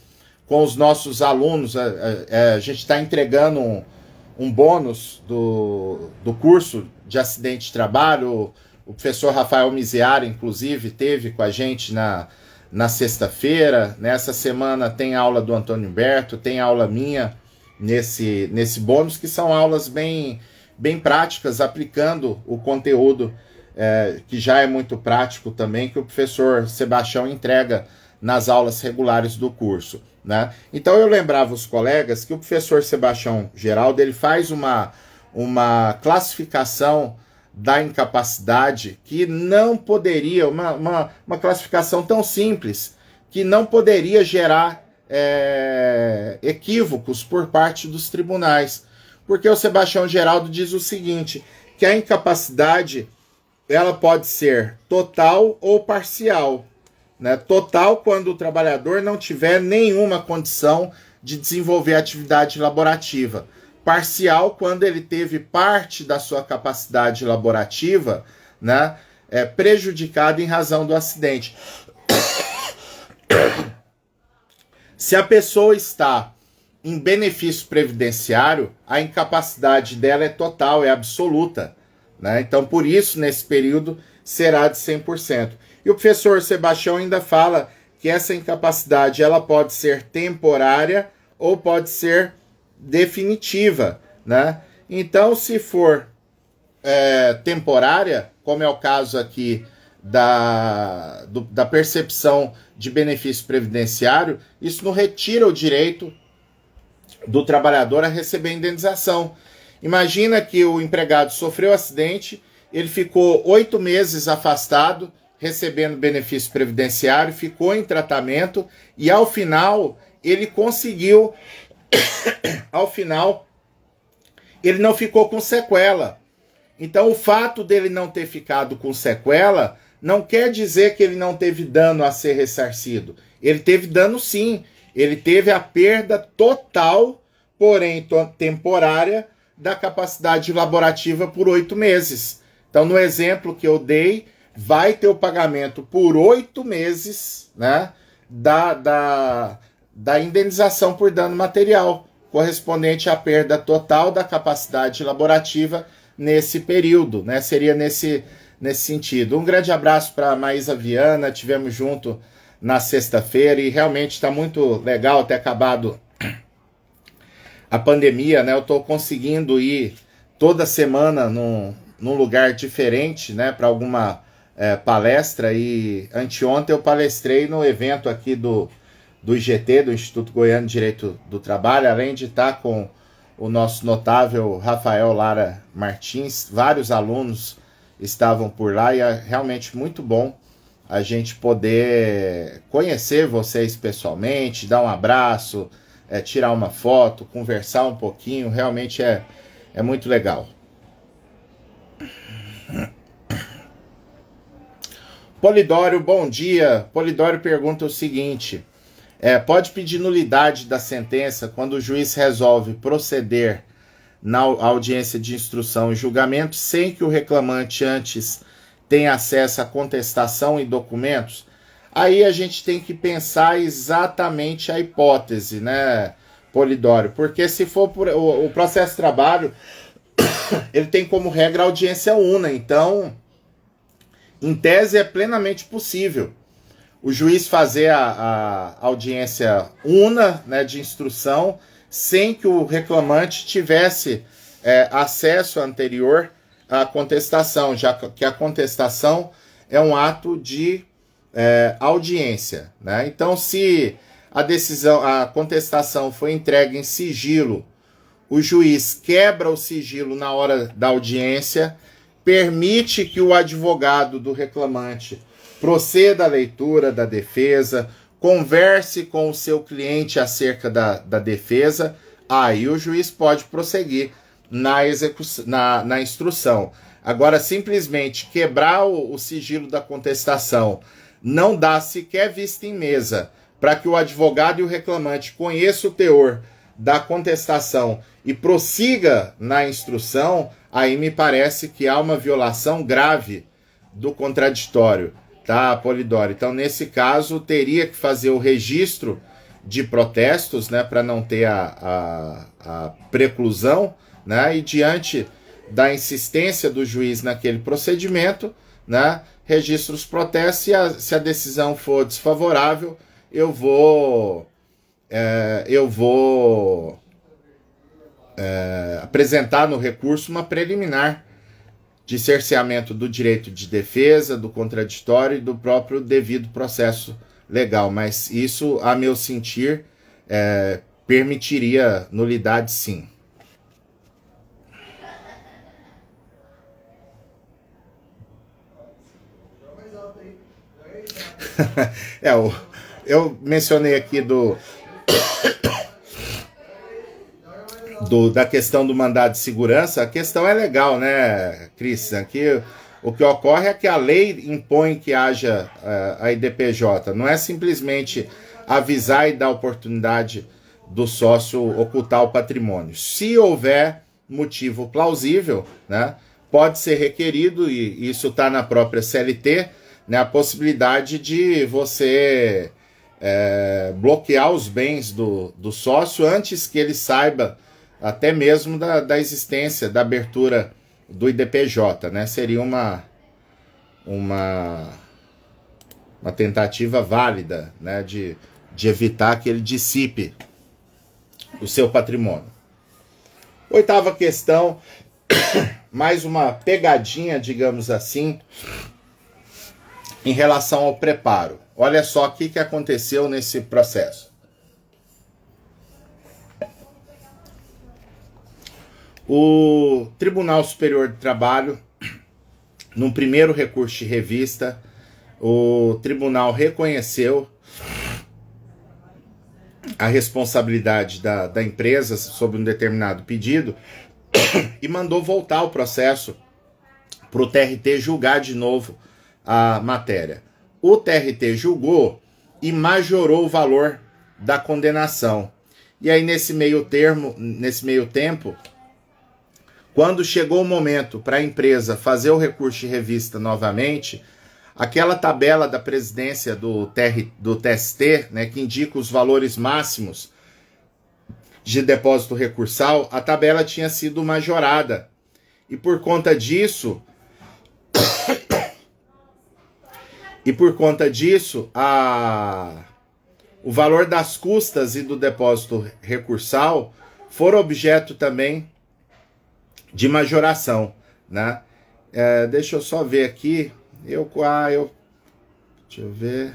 com os nossos alunos, a gente está entregando um bônus do curso de acidente de trabalho. O professor Rafael Miziari, inclusive, teve com a gente na sexta-feira. Nessa semana tem aula do Antônio Humberto, tem aula minha nesse bônus, que são aulas bem práticas, aplicando o conteúdo que já é muito prático também, que o professor Sebastião entrega nas aulas regulares do curso, né? Então eu lembrava os colegas que o professor Sebastião Geraldo ele faz uma classificação da incapacidade que não poderia, uma classificação tão simples, que não poderia gerar equívocos por parte dos tribunais. Porque o Sebastião Geraldo diz o seguinte, que a incapacidade ela pode ser total ou parcial, né? Total quando o trabalhador não tiver nenhuma condição de desenvolver atividade laborativa. Parcial quando ele teve parte da sua capacidade laborativa, né, prejudicada em razão do acidente. Se a pessoa está em benefício previdenciário, a incapacidade dela é total, é absoluta, né? Então, por isso, nesse período, será de 100%. E o professor Sebastião ainda fala que essa incapacidade ela pode ser temporária ou pode ser definitiva, né? Então, se for temporária, como é o caso aqui da percepção de benefício previdenciário, isso não retira o direito do trabalhador a receber indenização. Imagina que o empregado sofreu acidente, ele ficou 8 meses afastado, recebendo benefício previdenciário, ficou em tratamento e ao final ele conseguiu, ao final ele não ficou com sequela. Então o fato dele não ter ficado com sequela não quer dizer que ele não teve dano a ser ressarcido. Ele teve dano sim, ele teve a perda total, porém temporária, da capacidade laborativa por 8 meses. Então, no exemplo que eu dei, vai ter o pagamento por 8 meses, né, da indenização por dano material, correspondente à perda total da capacidade laborativa nesse período, né? Seria nesse sentido. Um grande abraço para a Maísa Viana, tivemos junto na sexta-feira e realmente está muito legal ter acabado a pandemia, né? Eu estou conseguindo ir toda semana num lugar diferente, né, para alguma palestra, e anteontem eu palestrei no evento aqui do IGT, do Instituto Goiano de Direito do Trabalho, além de estar com o nosso notável Rafael Lara Martins, vários alunos estavam por lá e é realmente muito bom a gente poder conhecer vocês pessoalmente, dar um abraço, tirar uma foto, conversar um pouquinho, realmente é muito legal. Polidório, bom dia. Polidório pergunta o seguinte: pode pedir nulidade da sentença quando o juiz resolve proceder na audiência de instrução e julgamento sem que o reclamante antes tenha acesso à contestação e documentos? Aí a gente tem que pensar exatamente a hipótese, né, Polidório? Porque se for por o processo de trabalho, ele tem como regra a audiência una, então, em tese, é plenamente possível o juiz fazer a audiência una, né, de instrução, sem que o reclamante tivesse acesso anterior à contestação, já que a contestação é um ato de audiência, né? Então, se a contestação foi entregue em sigilo, o juiz quebra o sigilo na hora da audiência, permite que o advogado do reclamante proceda à leitura da defesa, converse com o seu cliente acerca da defesa, aí o juiz pode prosseguir na instrução. Agora, simplesmente quebrar o sigilo da contestação, não dá sequer vista em mesa para que o advogado e o reclamante conheçam o teor da contestação e prossiga na instrução, aí me parece que há uma violação grave do contraditório, tá, Polidório? Então, nesse caso, teria que fazer o registro de protestos, né, para não ter a preclusão, né, e diante da insistência do juiz naquele procedimento, né, registra os protestos e se a decisão for desfavorável, eu vou apresentar no recurso uma preliminar de cerceamento do direito de defesa, do contraditório e do próprio devido processo legal. Mas isso, a meu sentir, permitiria nulidade, sim. Eu mencionei aqui da questão do mandado de segurança. A questão é legal, né, Cristian? Aqui o que ocorre é que a lei impõe que haja a IDPJ. Não é simplesmente avisar e dar oportunidade do sócio ocultar o patrimônio. Se houver motivo plausível, né, pode ser requerido, e isso está na própria CLT, né, a possibilidade de você bloquear os bens do sócio antes que ele saiba até mesmo da existência, da abertura do IDPJ, né? Seria uma tentativa válida, né, de evitar que ele dissipe o seu patrimônio. Oitava questão, mais uma pegadinha, digamos assim, em relação ao preparo. Olha só o que aconteceu nesse processo. O Tribunal Superior de Trabalho, num primeiro recurso de revista, o tribunal reconheceu a responsabilidade da empresa sobre um determinado pedido e mandou voltar o processo para o TRT julgar de novo a matéria. O TRT julgou e majorou o valor da condenação. E aí, nesse meio tempo, quando chegou o momento para a empresa fazer o recurso de revista novamente, aquela tabela da presidência do TST, né, que indica os valores máximos de depósito recursal, a tabela tinha sido majorada. E por conta disso, o valor das custas e do depósito recursal foram objeto também de majoração, né? Deixa eu só ver aqui. Deixa eu ver.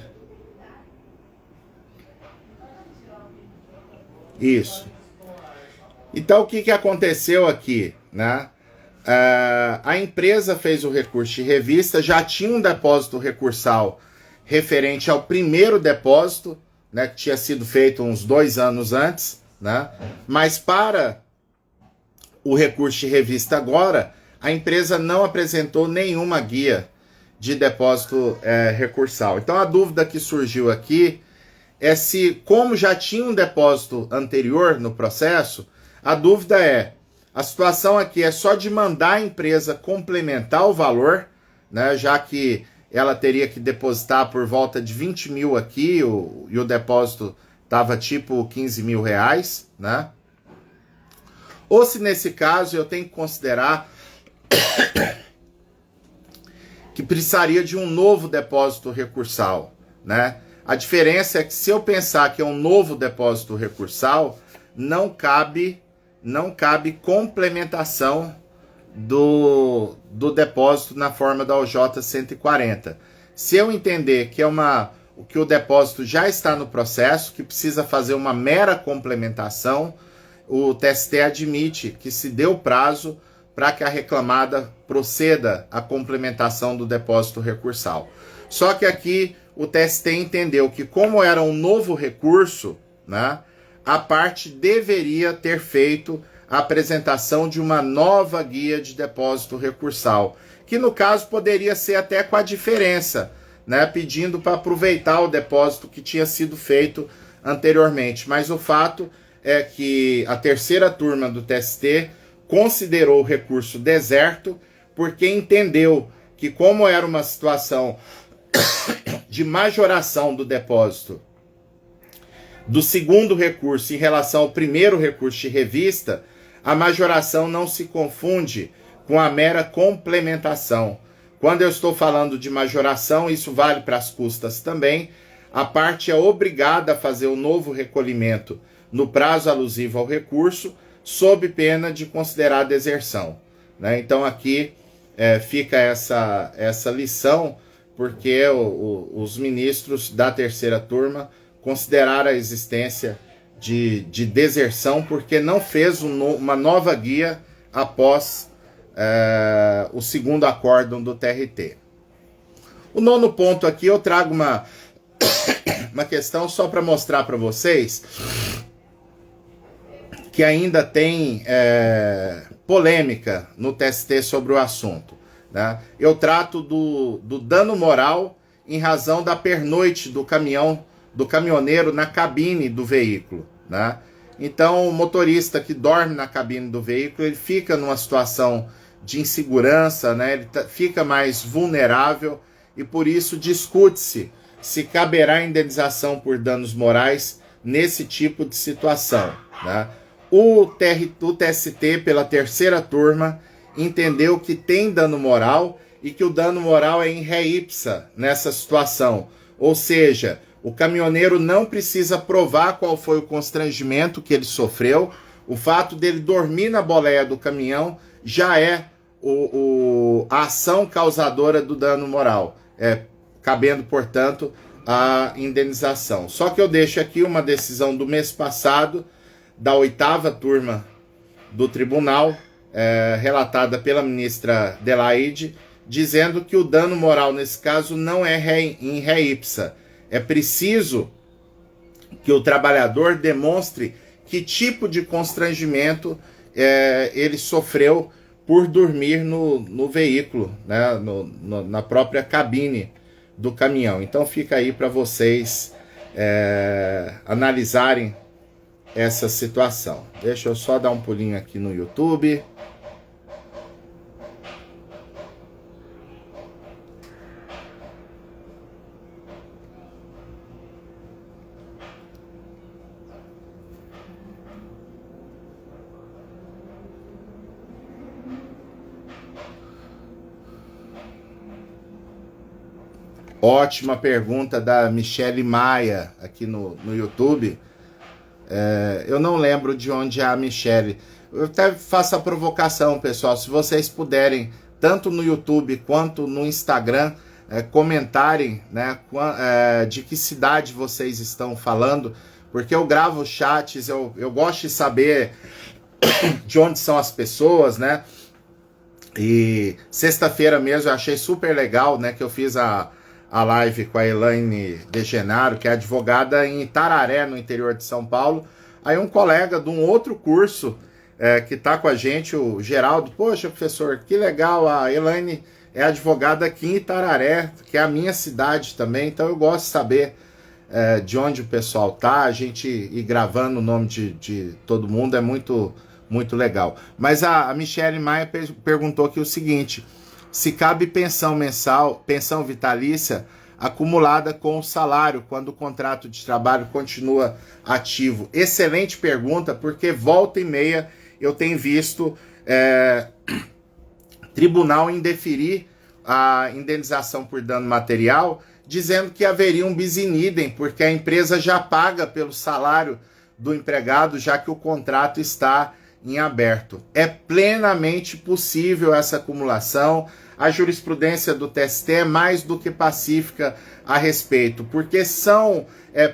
Isso. Então, o que aconteceu aqui, né? A empresa fez o recurso de revista, já tinha um depósito recursal referente ao primeiro depósito, né, que tinha sido feito uns 2 anos antes, né? Mas para o recurso de revista agora, a empresa não apresentou nenhuma guia de depósito recursal. Então a dúvida que surgiu aqui é se, como já tinha um depósito anterior no processo, a dúvida é, a situação aqui é só de mandar a empresa complementar o valor, né, já que ela teria que depositar por volta de 20 mil aqui, e o depósito estava tipo 15 mil reais, né? Ou se nesse caso eu tenho que considerar que precisaria de um novo depósito recursal, né? A diferença é que se eu pensar que é um novo depósito recursal, não cabe complementação do depósito na forma da OJ 140. Se eu entender que que o depósito já está no processo, que precisa fazer uma mera complementação, o TST admite que se dê o prazo para que a reclamada proceda à complementação do depósito recursal. Só que aqui o TST entendeu que, como era um novo recurso, né, a parte deveria ter feito a apresentação de uma nova guia de depósito recursal, que no caso poderia ser até com a diferença, né, pedindo para aproveitar o depósito que tinha sido feito anteriormente. Mas o fato é que a terceira turma do TST considerou o recurso deserto, porque entendeu que, como era uma situação de majoração do depósito do segundo recurso em relação ao primeiro recurso de revista, a majoração não se confunde com a mera complementação. Quando eu estou falando de majoração, isso vale para as custas também, a parte é obrigada a fazer o novo recolhimento no prazo alusivo ao recurso, sob pena de considerar deserção, né? Então aqui fica essa lição, porque os ministros da terceira turma consideraram a existência de deserção porque não fez uma nova guia após o segundo acórdão do TRT. O nono ponto aqui eu trago uma questão só para mostrar para vocês que ainda tem polêmica no TST sobre o assunto, né? Eu trato do dano moral em razão da pernoite do caminhoneiro na cabine do veículo, né? Então, o motorista que dorme na cabine do veículo, ele fica numa situação de insegurança, né? Ele fica mais vulnerável e por isso discute-se se caberá indenização por danos morais nesse tipo de situação, né? O TST, pela terceira turma, entendeu que tem dano moral e que o dano moral é em ré ipsa nessa situação. Ou seja, o caminhoneiro não precisa provar qual foi o constrangimento que ele sofreu. O fato dele dormir na boleia do caminhão já é a ação causadora do dano moral, cabendo, portanto, a indenização. Só que eu deixo aqui uma decisão do mês passado, da 8ª turma do tribunal, relatada pela ministra Adelaide, dizendo que o dano moral nesse caso não é em ré ipsa. É preciso que o trabalhador demonstre que tipo de constrangimento ele sofreu por dormir no veículo, né, na própria cabine do caminhão. Então fica aí para vocês analisarem essa situação. Deixa eu só dar um pulinho aqui no YouTube. Ótima pergunta da Michele Maia aqui no YouTube. Eu não lembro de onde é a Michele. Eu até faço a provocação, pessoal. Se vocês puderem, tanto no YouTube quanto no Instagram, comentarem, né, de que cidade vocês estão falando, porque eu gravo chats, eu gosto de saber de onde são as pessoas, né? E sexta-feira mesmo eu achei super legal, né, que eu fiz a a live com a Elaine De Genaro, que é advogada em Itararé, no interior de São Paulo. Aí um colega de um outro curso que está com a gente, o Geraldo, poxa, professor, que legal, a Elaine é advogada aqui em Itararé, que é a minha cidade também, então eu gosto de saber de onde o pessoal tá, a gente ir gravando o nome de todo mundo é muito, muito legal. Mas a Michele Maia perguntou aqui o seguinte: se cabe pensão mensal, pensão vitalícia acumulada com o salário quando o contrato de trabalho continua ativo? Excelente pergunta, porque volta e meia eu tenho visto tribunal indeferir a indenização por dano material, dizendo que haveria um bis in idem, porque a empresa já paga pelo salário do empregado, já que o contrato está em aberto. É plenamente possível essa acumulação. A jurisprudência do TST é mais do que pacífica a respeito, porque são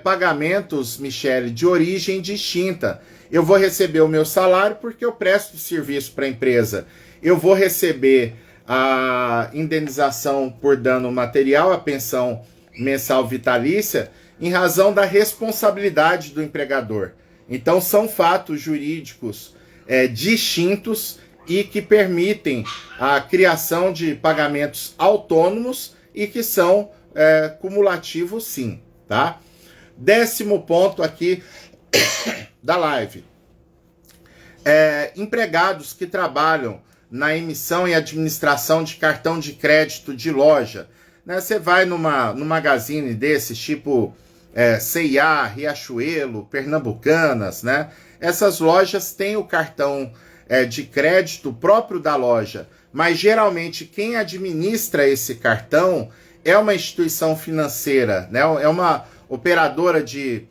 pagamentos, Michele, de origem distinta. Eu vou receber o meu salário porque eu presto serviço para a empresa. Eu vou receber a indenização por dano material, a pensão mensal vitalícia, em razão da responsabilidade do empregador. Então são fatos jurídicos distintos e que permitem a criação de pagamentos autônomos e que são cumulativos sim, tá? 10º ponto aqui da live. Empregados que trabalham na emissão e administração de cartão de crédito de loja, né? Você vai num magazine desses, tipo C&A, Riachuelo, Pernambucanas, né? Essas lojas têm o cartão de crédito próprio da loja, mas geralmente quem administra esse cartão é uma instituição financeira, né? É uma operadora de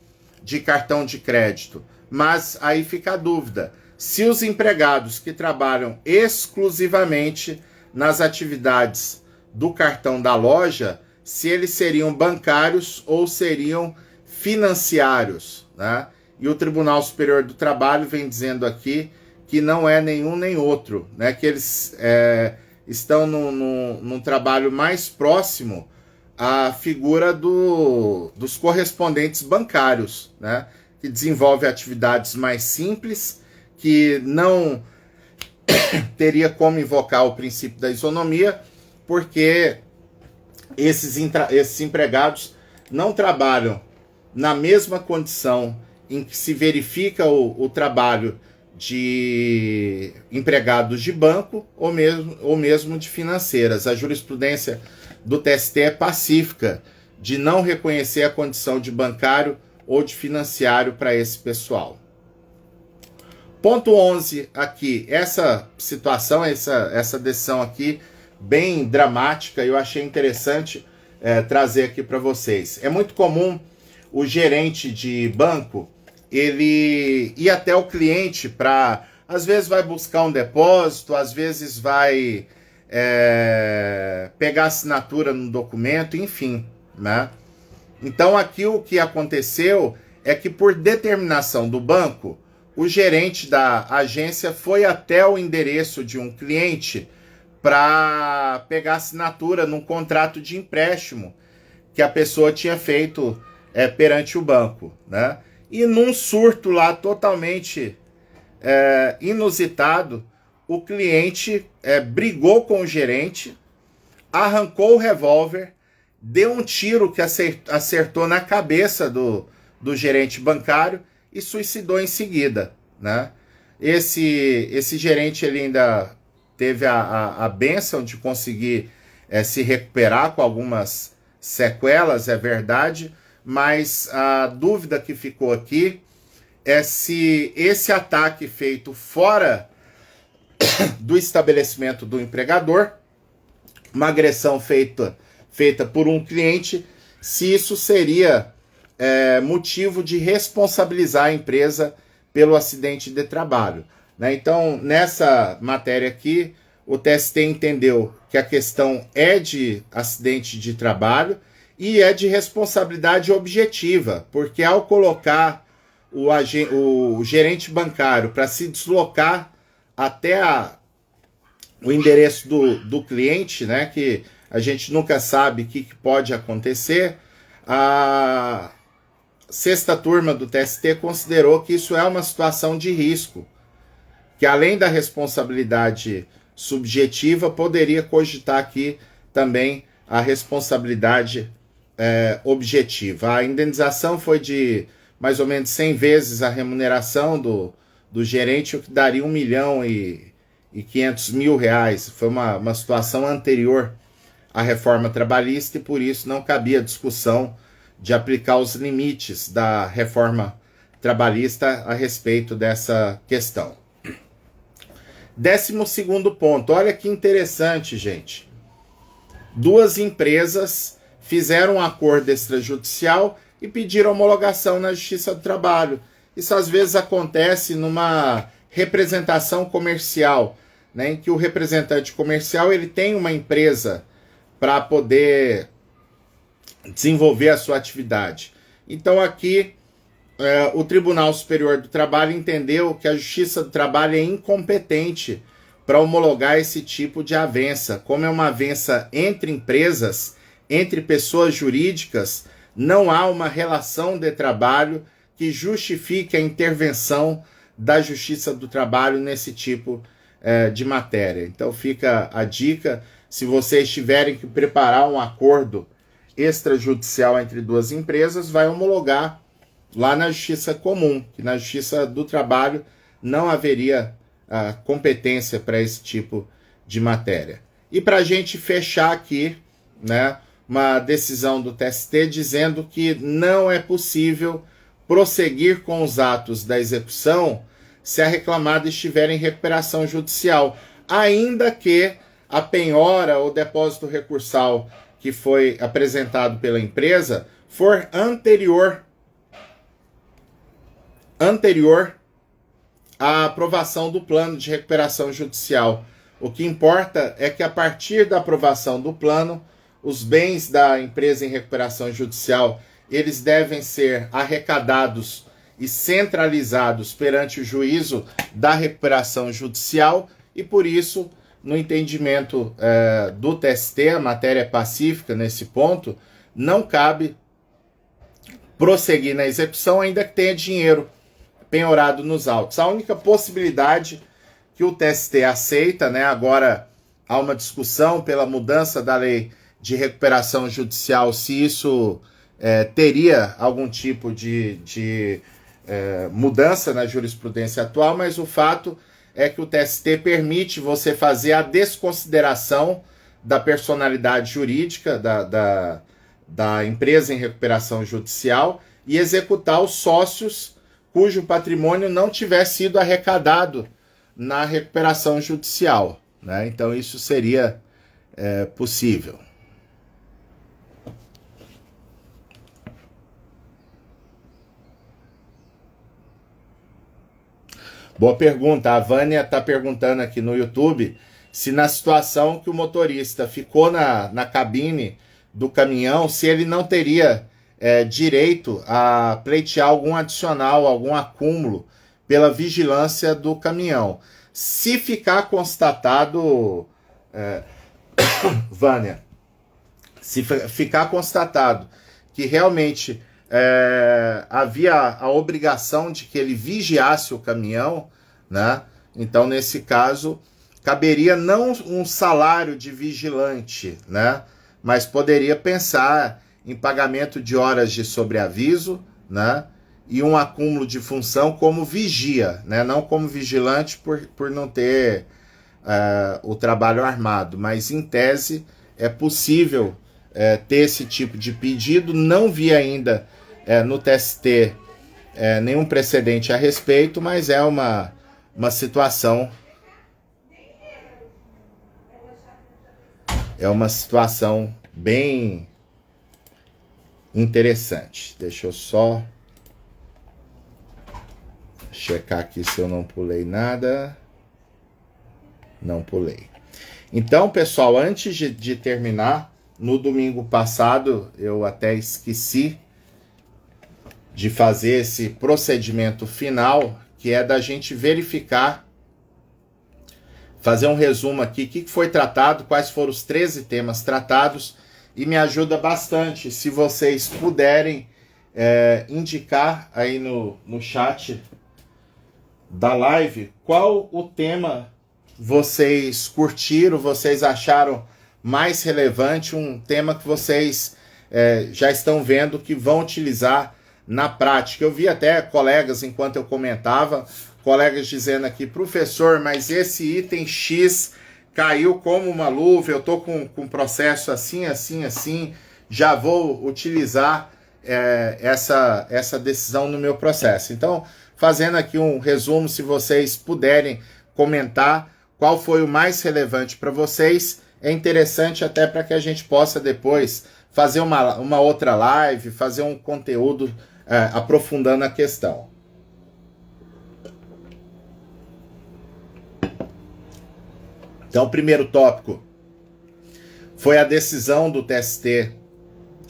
cartão de crédito. Mas aí fica a dúvida: se os empregados que trabalham exclusivamente nas atividades do cartão da loja, se eles seriam bancários ou seriam financiários, né? E o Tribunal Superior do Trabalho vem dizendo aqui que não é nenhum nem outro, né? Que eles estão num trabalho mais próximo à figura dos correspondentes bancários, né? Que desenvolve atividades mais simples, que não teria como invocar o princípio da isonomia, porque esses empregados não trabalham na mesma condição em que se verifica o trabalho de empregados de banco ou mesmo de financeiras. A jurisprudência do TST é pacífica de não reconhecer a condição de bancário ou de financiário para esse pessoal. Ponto 11 aqui, essa situação, essa decisão aqui, bem dramática, eu achei interessante trazer aqui para vocês. É muito comum o gerente de banco, ele ir até o cliente para, às vezes vai buscar um depósito, às vezes vai pegar assinatura no documento, enfim, né? Então aqui o que aconteceu é que, por determinação do banco, o gerente da agência foi até o endereço de um cliente para pegar assinatura num contrato de empréstimo que a pessoa tinha feito perante o banco, né? E num surto lá totalmente inusitado, o cliente brigou com o gerente, arrancou o revólver, deu um tiro que acertou na cabeça do gerente bancário e suicidou em seguida, né? Esse gerente, ele ainda teve a bênção de conseguir se recuperar com algumas sequelas, é verdade, mas a dúvida que ficou aqui é se esse ataque feito fora do estabelecimento do empregador, uma agressão feita por um cliente, se isso seria motivo de responsabilizar a empresa pelo acidente de trabalho, né? Então, nessa matéria aqui, o TST entendeu que a questão é de acidente de trabalho e é de responsabilidade objetiva, porque ao colocar o gerente bancário para se deslocar até o endereço do cliente, né, que a gente nunca sabe o que pode acontecer. A sexta turma do TST considerou que isso é uma situação de risco, que além da responsabilidade subjetiva, poderia cogitar aqui também a responsabilidade objetiva. A indenização foi de mais ou menos 100 vezes a remuneração do gerente, o que daria R$1.500.000. Foi uma situação anterior à reforma trabalhista e por isso não cabia discussão de aplicar os limites da reforma trabalhista a respeito dessa questão. 12º ponto, olha que interessante, gente. Duas empresas fizeram um acordo extrajudicial e pediram homologação na Justiça do Trabalho. Isso às vezes acontece numa representação comercial, né, em que o representante comercial ele tem uma empresa para poder desenvolver a sua atividade. Então aqui o Tribunal Superior do Trabalho entendeu que a Justiça do Trabalho é incompetente para homologar esse tipo de avença. Como é uma avença entre empresas, entre pessoas jurídicas, não há uma relação de trabalho que justifique a intervenção da Justiça do Trabalho nesse tipo de matéria. Então fica a dica, se vocês tiverem que preparar um acordo extrajudicial entre duas empresas, vai homologar lá na Justiça Comum, que na Justiça do Trabalho não haveria competência para esse tipo de matéria. E para a gente fechar aqui, né, uma decisão do TST dizendo que não é possível prosseguir com os atos da execução se a reclamada estiver em recuperação judicial, ainda que a penhora ou depósito recursal que foi apresentado pela empresa for anterior à aprovação do plano de recuperação judicial. O que importa é que a partir da aprovação do plano, os bens da empresa em recuperação judicial, eles devem ser arrecadados e centralizados perante o juízo da recuperação judicial e por isso, no entendimento do TST, a matéria é pacífica nesse ponto, não cabe prosseguir na execução ainda que tenha dinheiro penhorado nos autos. A única possibilidade que o TST aceita, né, agora há uma discussão pela mudança da lei de recuperação judicial, se isso teria algum tipo de mudança na jurisprudência atual, mas o fato é que o TST permite você fazer a desconsideração da personalidade jurídica da empresa em recuperação judicial e executar os sócios cujo patrimônio não tiver sido arrecadado na recuperação judicial, né? Então isso seria possível. Boa pergunta. A Vânia está perguntando aqui no YouTube se na situação que o motorista ficou na cabine do caminhão, se ele não teria direito a pleitear algum adicional, algum acúmulo pela vigilância do caminhão. Se ficar constatado, Vânia, se ficar constatado que realmente havia a obrigação de que ele vigiasse o caminhão, né? Então, nesse caso, caberia não um salário de vigilante, né? Mas poderia pensar em pagamento de horas de sobreaviso, né? E um acúmulo de função como vigia, né? Não como vigilante por não ter o trabalho armado, mas em tese é possível ter esse tipo de pedido. Não vi ainda no TST nenhum precedente a respeito, mas é uma situação bem interessante. Deixa eu só checar aqui se eu não pulei nada. Não pulei. Então, pessoal, antes de terminar, no domingo passado eu até esqueci de fazer esse procedimento final, que é da gente verificar fazer um resumo aqui, o que foi tratado, quais foram os 13 temas tratados, e me ajuda bastante se vocês puderem indicar aí no chat da live qual o tema vocês curtiram, vocês acharam mais relevante, um tema que vocês já estão vendo que vão utilizar na prática. Eu vi até colegas, enquanto eu comentava, colegas dizendo aqui, professor, mas esse item X caiu como uma luva, eu estou com um processo assim, já vou utilizar essa decisão no meu processo. Então, fazendo aqui um resumo, se vocês puderem comentar qual foi o mais relevante para vocês, é interessante até para que a gente possa depois fazer uma outra live, fazer um conteúdo aprofundando a questão. Então, o primeiro tópico foi a decisão do TST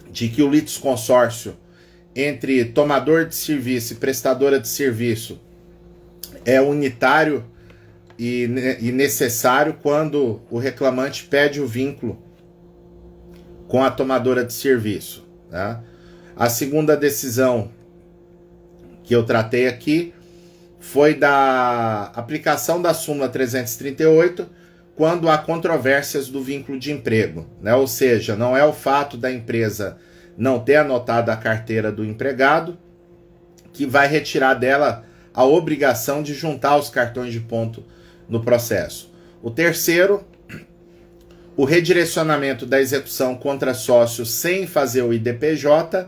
de que o litisconsórcio entre tomador de serviço e prestadora de serviço é unitário e necessário quando o reclamante pede o vínculo com a tomadora de serviço. Tá? A segunda decisão que eu tratei aqui foi da aplicação da súmula 338 quando há controvérsias do vínculo de emprego, né? Ou seja, não é o fato da empresa não ter anotado a carteira do empregado que vai retirar dela a obrigação de juntar os cartões de ponto no processo. O terceiro, o redirecionamento da execução contra sócio sem fazer o IDPJ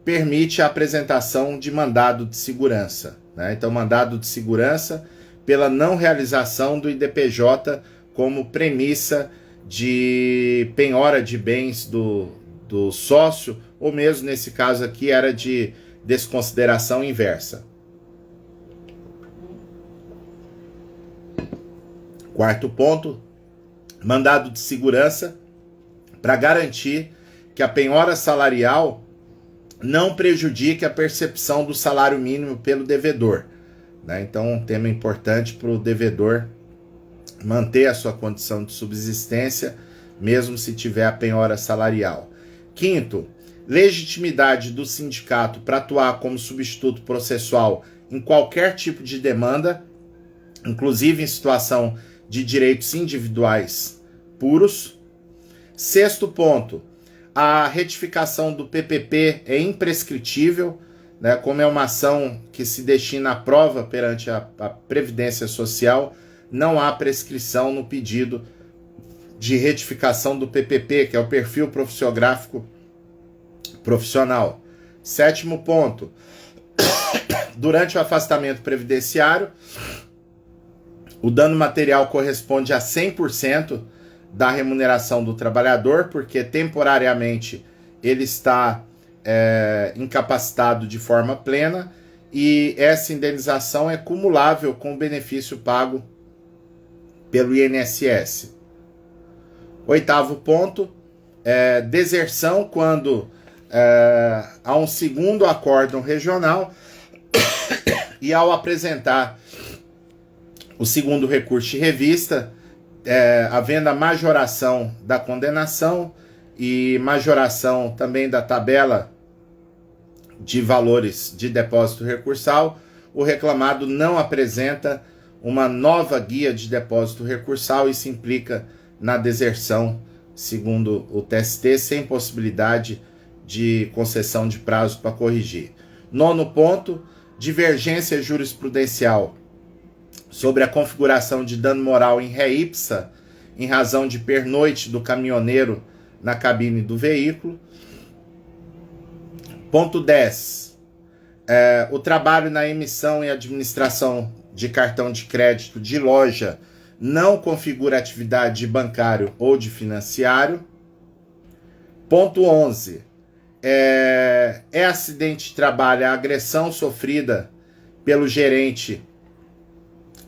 permite a apresentação de mandado de segurança, né? Então, mandado de segurança pela não realização do IDPJ como premissa de penhora de bens do sócio, ou mesmo nesse caso aqui era de desconsideração inversa. Quarto ponto, mandado de segurança para garantir que a penhora salarial não prejudique a percepção do salário mínimo pelo devedor, né? Então, um tema importante para o devedor manter a sua condição de subsistência, mesmo se tiver a penhora salarial. Quinto, legitimidade do sindicato para atuar como substituto processual em qualquer tipo de demanda, inclusive em situação de direitos individuais puros. Sexto ponto, a retificação do PPP é imprescritível, né, como é uma ação que se destina à prova perante a Previdência Social, não há prescrição no pedido de retificação do PPP, que é o perfil profissiográfico profissional. Sétimo ponto, durante o afastamento previdenciário, o dano material corresponde a 100% da remuneração do trabalhador, porque temporariamente ele está incapacitado de forma plena e essa indenização é cumulável com o benefício pago pelo INSS. Oitavo ponto, deserção quando há um segundo acórdão regional e ao apresentar o segundo recurso de revista, havendo a majoração da condenação e majoração também da tabela de valores de depósito recursal, o reclamado não apresenta uma nova guia de depósito recursal. Isso implica na deserção, segundo o TST, sem possibilidade de concessão de prazo para corrigir. Nono ponto, divergência jurisprudencial sobre a configuração de dano moral em ré ipsa, em razão de pernoite do caminhoneiro na cabine do veículo. Ponto 10. O trabalho na emissão e administração de cartão de crédito de loja não configura atividade de bancário ou de financiário. Ponto 11. Acidente de trabalho a agressão sofrida pelo gerente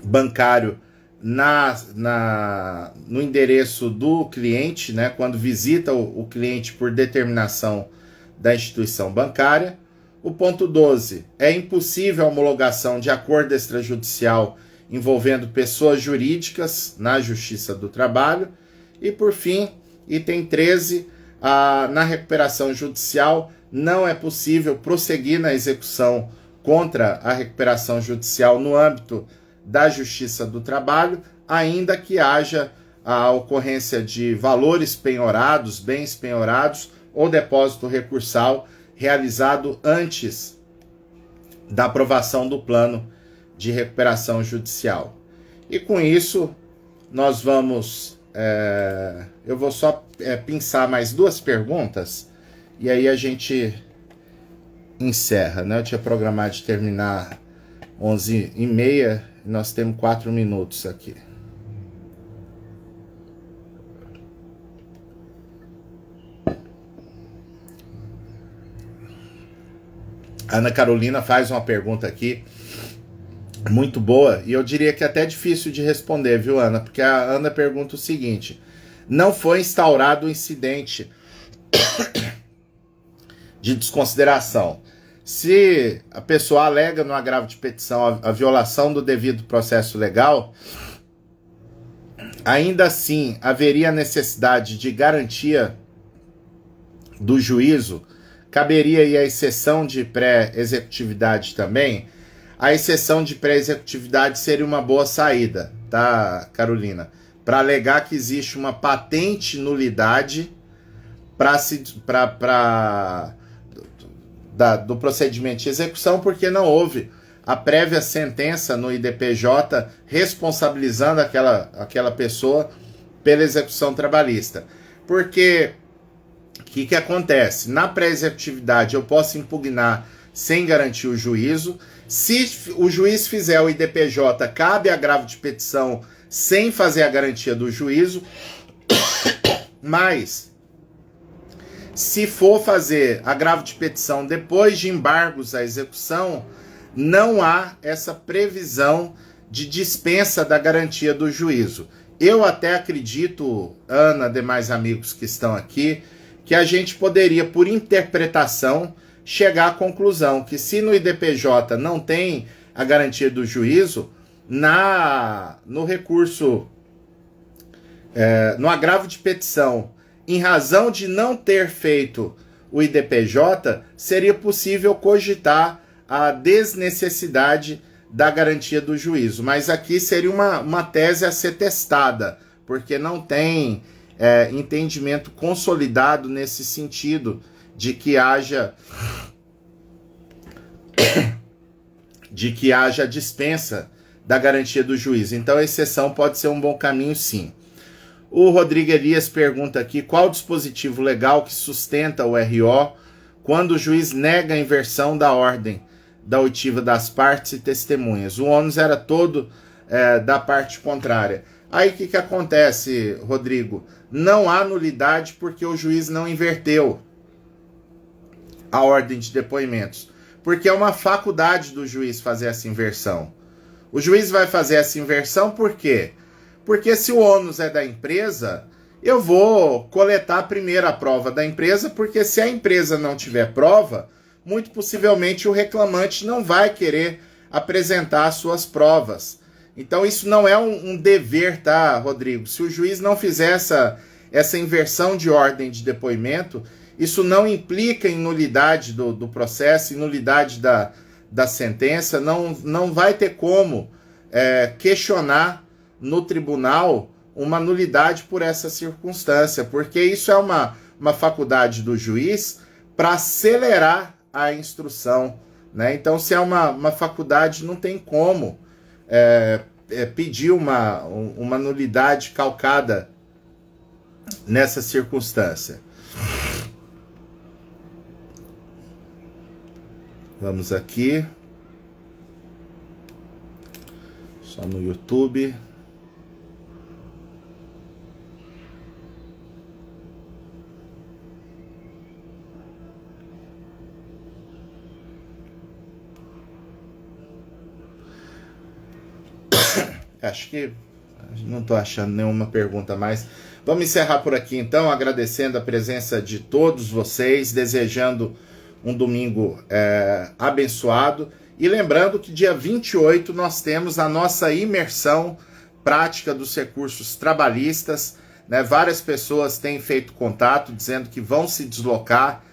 bancário no endereço do cliente, né, quando visita o cliente por determinação da instituição bancária. O ponto 12, é impossível a homologação de acordo extrajudicial envolvendo pessoas jurídicas na Justiça do Trabalho. E, por fim, item 13, na recuperação judicial, não é possível prosseguir na execução contra a recuperação judicial no âmbito da Justiça do Trabalho, ainda que haja a ocorrência de valores penhorados, bens penhorados ou depósito recursal realizado antes da aprovação do plano de recuperação judicial. E com isso, nós vamos... eu vou só pensar mais duas perguntas e aí a gente encerra, né? Eu tinha programado de terminar 11h30, nós temos 4 minutos aqui. A Ana Carolina faz uma pergunta aqui muito boa, e eu diria que é até difícil de responder, viu, Ana? Porque a Ana pergunta o seguinte: não foi instaurado o incidente de desconsideração. Se a pessoa alega no agravo de petição a violação do devido processo legal, ainda assim haveria necessidade de garantia do juízo. Caberia aí a exceção de pré-executividade também. A exceção de pré-executividade seria uma boa saída, tá, Carolina? Para alegar que existe uma patente nulidade do procedimento de execução, porque não houve a prévia sentença no IDPJ responsabilizando aquela pessoa pela execução trabalhista. Porque o que acontece? Na pré-executividade eu posso impugnar sem garantir o juízo. Se o juiz fizer o IDPJ, cabe agravo de petição sem fazer a garantia do juízo. Mas, se for fazer agravo de petição depois de embargos à execução, não há essa previsão de dispensa da garantia do juízo. Eu até acredito, Ana, demais amigos que estão aqui, que a gente poderia, por interpretação, chegar à conclusão que se no IDPJ não tem a garantia do juízo, no recurso, no agravo de petição, em razão de não ter feito o IDPJ, seria possível cogitar a desnecessidade da garantia do juízo. Mas aqui seria uma tese a ser testada, porque não tem entendimento consolidado nesse sentido de que haja dispensa da garantia do juiz. Então a exceção pode ser um bom caminho, sim. O Rodrigo Elias pergunta aqui: qual o dispositivo legal que sustenta o RO quando o juiz nega a inversão da ordem da oitiva das partes e testemunhas? O ônus era todo da parte contrária. Aí o que acontece, Rodrigo? Não há nulidade porque o juiz não inverteu a ordem de depoimentos, porque é uma faculdade do juiz fazer essa inversão. O juiz vai fazer essa inversão por quê? Porque se o ônus é da empresa, eu vou coletar primeiro a prova da empresa, porque se a empresa não tiver prova, muito possivelmente o reclamante não vai querer apresentar as suas provas. Então isso não é um dever, tá, Rodrigo? Se o juiz não fizer essa inversão de ordem de depoimento, isso não implica em nulidade do processo, em nulidade da sentença, não vai ter como questionar no tribunal uma nulidade por essa circunstância, porque isso é uma faculdade do juiz para acelerar a instrução, né? Então, se é uma faculdade, não tem como pedir uma nulidade calcada nessa circunstância. Vamos aqui. Só no YouTube. Acho que não estou achando nenhuma pergunta mais. Vamos encerrar por aqui então, agradecendo a presença de todos vocês, desejando um domingo abençoado E lembrando que dia 28 nós temos a nossa imersão prática dos recursos trabalhistas, né? Várias pessoas têm feito contato dizendo que vão se deslocar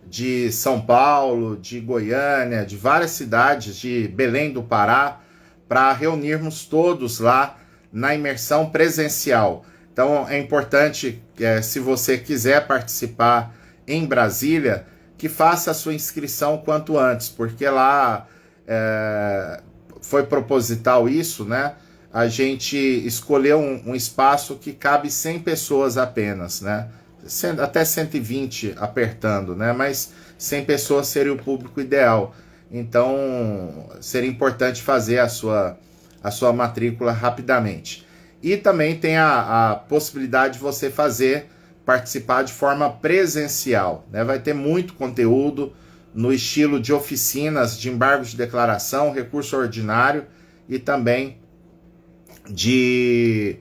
de São Paulo, de Goiânia, de várias cidades, de Belém do Pará, para reunirmos todos lá na imersão presencial. Então é importante, se você quiser participar em Brasília, que faça a sua inscrição quanto antes, porque lá foi proposital isso, né? A gente escolheu um espaço que cabe 100 pessoas apenas, né? Até 120 apertando, né? Mas 100 pessoas seria o público ideal. Então, seria importante fazer a sua matrícula rapidamente. E também tem a possibilidade de você participar de forma presencial, né? Vai ter muito conteúdo no estilo de oficinas de embargo de declaração, recurso ordinário e também de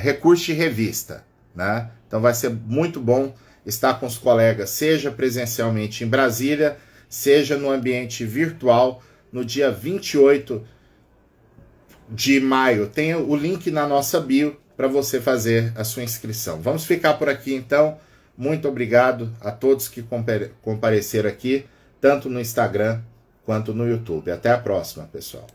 recurso de revista, né? Então vai ser muito bom estar com os colegas, seja presencialmente em Brasília, seja no ambiente virtual, no dia 28 de maio. Tem o link na nossa bio para você fazer a sua inscrição. Vamos ficar por aqui então. Muito obrigado a todos que compareceram aqui, tanto no Instagram quanto no YouTube. Até a próxima, pessoal.